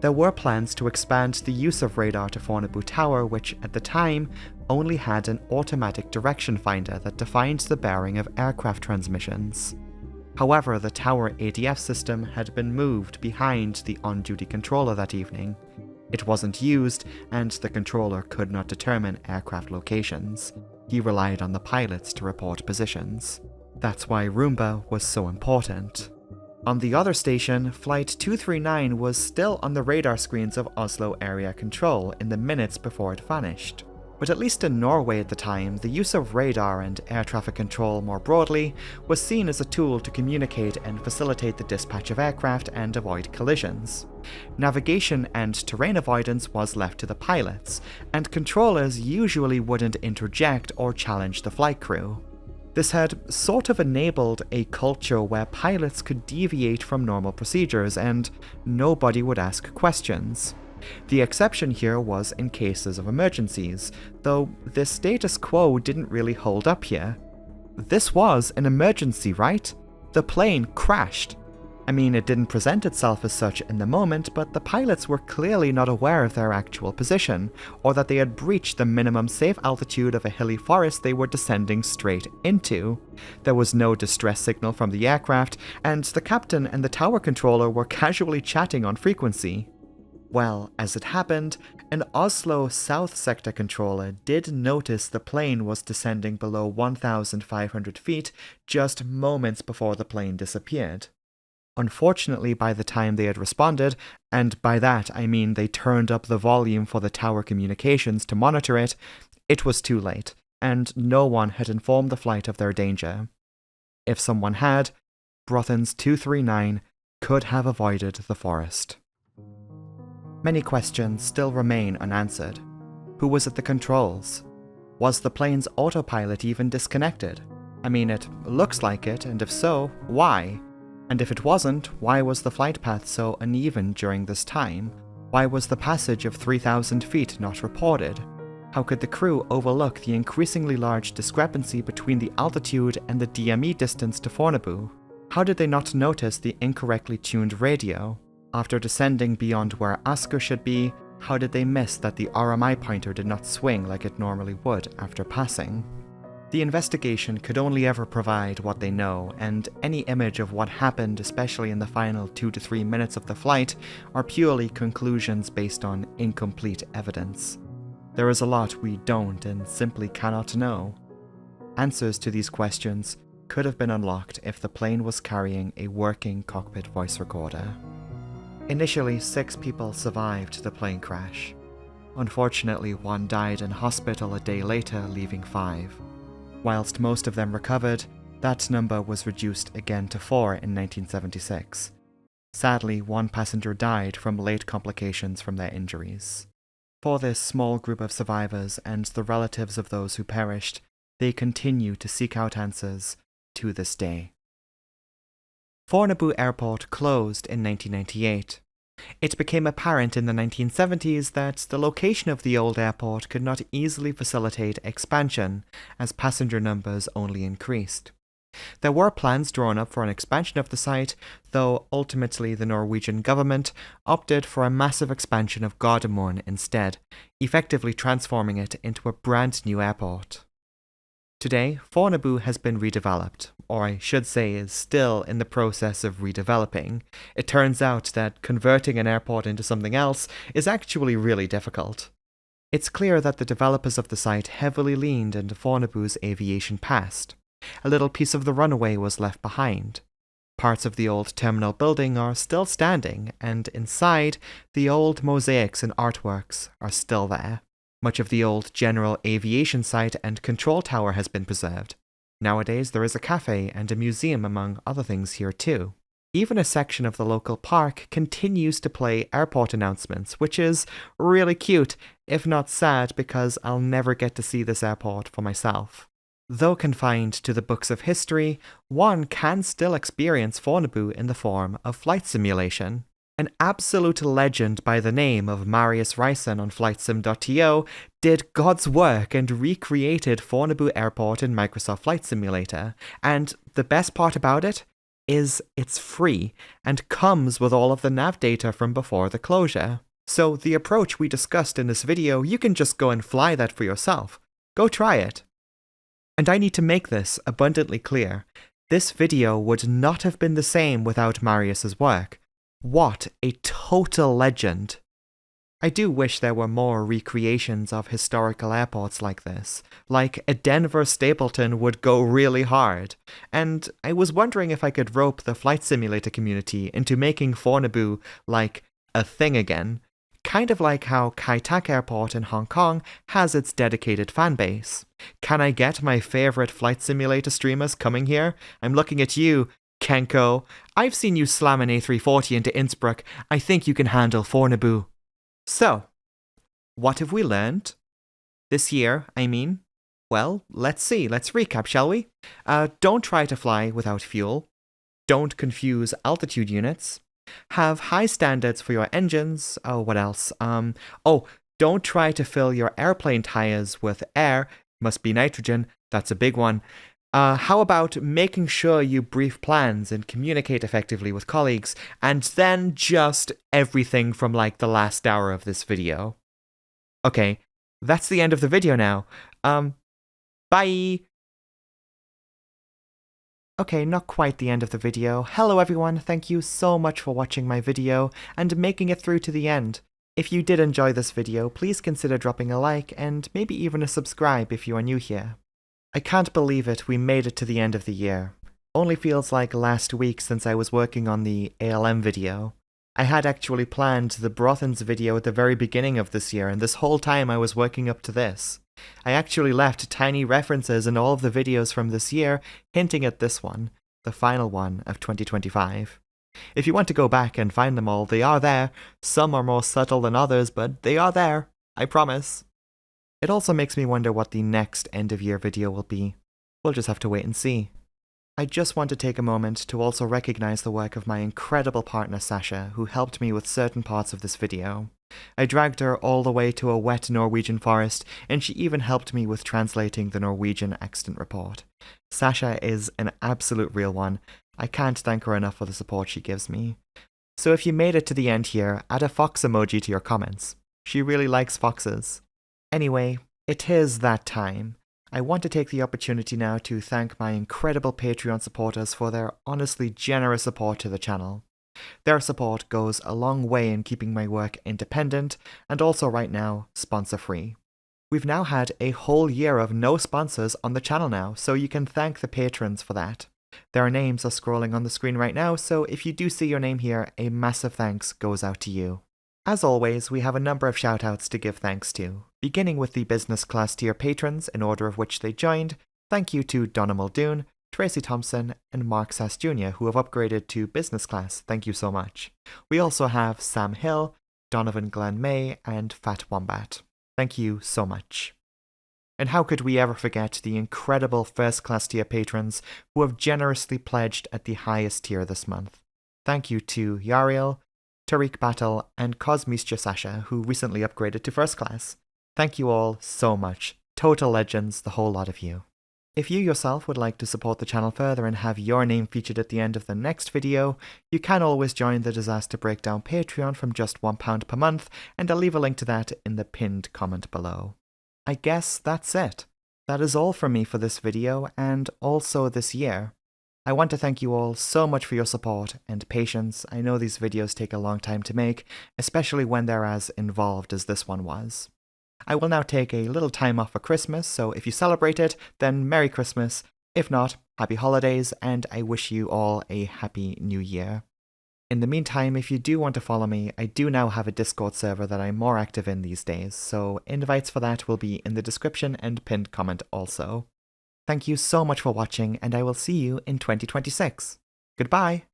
There were plans to expand the use of radar to Fornebu Tower, which at the time only had an automatic direction finder that defined the bearing of aircraft transmissions. However, the tower ADF system had been moved behind the on-duty controller that evening. It wasn't used, and the controller could not determine aircraft locations. He relied on the pilots to report positions. That's why Roomba was so important. On the other station, Flight 239 was still on the radar screens of Oslo Area Control in the minutes before it vanished. But at least in Norway at the time, the use of radar and air traffic control more broadly was seen as a tool to communicate and facilitate the dispatch of aircraft and avoid collisions. Navigation and terrain avoidance was left to the pilots, and controllers usually wouldn't interject or challenge the flight crew. This had sort of enabled a culture where pilots could deviate from normal procedures and nobody would ask questions. The exception here was in cases of emergencies, though this status quo didn't really hold up here. This was an emergency, right? The plane crashed. I mean, it didn't present itself as such in the moment, but the pilots were clearly not aware of their actual position, or that they had breached the minimum safe altitude of a hilly forest they were descending straight into. There was no distress signal from the aircraft, and the captain and the tower controller were casually chatting on frequency. Well, as it happened, an Oslo South Sector controller did notice the plane was descending below 1,500 feet just moments before the plane disappeared. Unfortunately, by the time they had responded, and by that I mean they turned up the volume for the tower communications to monitor it, it was too late, and no one had informed the flight of their danger. If someone had, Braathens 239 could have avoided the forest. Many questions still remain unanswered. Who was at the controls? Was the plane's autopilot even disconnected? I mean, it looks like it, and if so, why? And if it wasn't, why was the flight path so uneven during this time? Why was the passage of 3,000 feet not reported? How could the crew overlook the increasingly large discrepancy between the altitude and the DME distance to Fornebu? How did they not notice the incorrectly tuned radio? After descending beyond where Asker should be, how did they miss that the RMI pointer did not swing like it normally would after passing? The investigation could only ever provide what they know, and any image of what happened, especially in the final 2 to 3 minutes of the flight, are purely conclusions based on incomplete evidence. There is a lot we don't and simply cannot know. Answers to these questions could have been unlocked if the plane was carrying a working cockpit voice recorder. Initially, 6 people survived the plane crash. Unfortunately, one died in hospital a day later, leaving 5. Whilst most of them recovered, that number was reduced again to 4 in 1976. Sadly, one passenger died from late complications from their injuries. For this small group of survivors and the relatives of those who perished, they continue to seek out answers to this day. Fornebu Airport closed in 1998. It became apparent in the 1970s that the location of the old airport could not easily facilitate expansion, as passenger numbers only increased. There were plans drawn up for an expansion of the site, though ultimately the Norwegian government opted for a massive expansion of Gardermoen instead, effectively transforming it into a brand new airport. Today, Fornebu has been redeveloped, or I should say is still in the process of redeveloping. It turns out that converting an airport into something else is actually really difficult. It's clear that the developers of the site heavily leaned into Fornebu's aviation past. A little piece of the runway was left behind. Parts of the old terminal building are still standing, and inside, the old mosaics and artworks are still there. Much of the old general aviation site and control tower has been preserved. Nowadays there is a cafe and a museum among other things here too. Even a section of the local park continues to play airport announcements, which is really cute, if not sad, because I'll never get to see this airport for myself. Though confined to the books of history, one can still experience Fornebu in the form of flight simulation. An absolute legend by the name of Marius Reisen on FlightSim.to did God's work and recreated Fornebu Airport in Microsoft Flight Simulator, and the best part about it is it's free and comes with all of the nav data from before the closure. So the approach we discussed in this video, you can just go and fly that for yourself. Go try it. And I need to make this abundantly clear. This video would not have been the same without Marius's work. What a total legend. I do wish there were more recreations of historical airports like this. Like, a Denver Stapleton would go really hard. And I was wondering if I could rope the flight simulator community into making Fornebu, like, a thing again. Kind of like how Kai Tak Airport in Hong Kong has its dedicated fanbase. Can I get my favourite flight simulator streamers coming here? I'm looking at you, Kenko. I've seen you slam an A340 into Innsbruck. I think you can handle Fornebu. So, what have we learned? This year, I mean. Well, let's see. Let's recap, shall we? Don't try to fly without fuel. Don't confuse altitude units. Have high standards for your engines. Oh, what else? Don't try to fill your airplane tires with air. Must be nitrogen. That's a big one. How about making sure you brief plans and communicate effectively with colleagues, and then just everything from like the last hour of this video? Okay, that's the end of the video now. Bye! Okay, not quite the end of the video. Hello everyone, thank you so much for watching my video and making it through to the end. If you did enjoy this video, please consider dropping a like and maybe even a subscribe if you are new here. I can't believe it, we made it to the end of the year. Only feels like last week since I was working on the ALM video. I had actually planned the Braathens video at the very beginning of this year, and this whole time I was working up to this. I actually left tiny references in all of the videos from this year, hinting at this one, the final one of 2025. If you want to go back and find them all, they are there. Some are more subtle than others, but they are there, I promise. It also makes me wonder what the next end-of-year video will be. We'll just have to wait and see. I just want to take a moment to also recognize the work of my incredible partner Sasha, who helped me with certain parts of this video. I dragged her all the way to a wet Norwegian forest, and she even helped me with translating the Norwegian accident report. Sasha is an absolute real one. I can't thank her enough for the support she gives me. So if you made it to the end here, add a fox emoji to your comments. She really likes foxes. Anyway, it is that time. I want to take the opportunity now to thank my incredible Patreon supporters for their honestly generous support to the channel. Their support goes a long way in keeping my work independent, and also right now, sponsor-free. We've now had a whole year of no sponsors on the channel now, so you can thank the patrons for that. Their names are scrolling on the screen right now, so if you do see your name here, a massive thanks goes out to you. As always, we have a number of shoutouts to give thanks to, beginning with the business class tier patrons in order of which they joined. Thank you to Donna Muldoon, Tracy Thompson, and Mark Sass Jr., who have upgraded to business class. Thank you so much. We also have Sam Hill, Donovan Glenn May, and Fat Wombat. Thank you so much. And how could we ever forget the incredible first class tier patrons who have generously pledged at the highest tier this month. Thank you to Yariel, Tariq Battle, and Cosmischa Sasha, who recently upgraded to first class. Thank you all so much. Total legends, the whole lot of you. If you yourself would like to support the channel further and have your name featured at the end of the next video, you can always join the Disaster Breakdown Patreon from just £1 per month, and I'll leave a link to that in the pinned comment below. I guess that's it. That is all from me for this video, and also this year. I want to thank you all so much for your support and patience. I know these videos take a long time to make, especially when they're as involved as this one was. I will now take a little time off for Christmas, so if you celebrate it, then Merry Christmas. If not, Happy Holidays, and I wish you all a Happy New Year. In the meantime, if you do want to follow me, I do now have a Discord server that I'm more active in these days, so invites for that will be in the description and pinned comment also. Thank you so much for watching, and I will see you in 2026. Goodbye!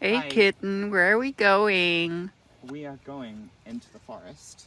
Hey Hi. kitten, where are we going? We are going into the forest.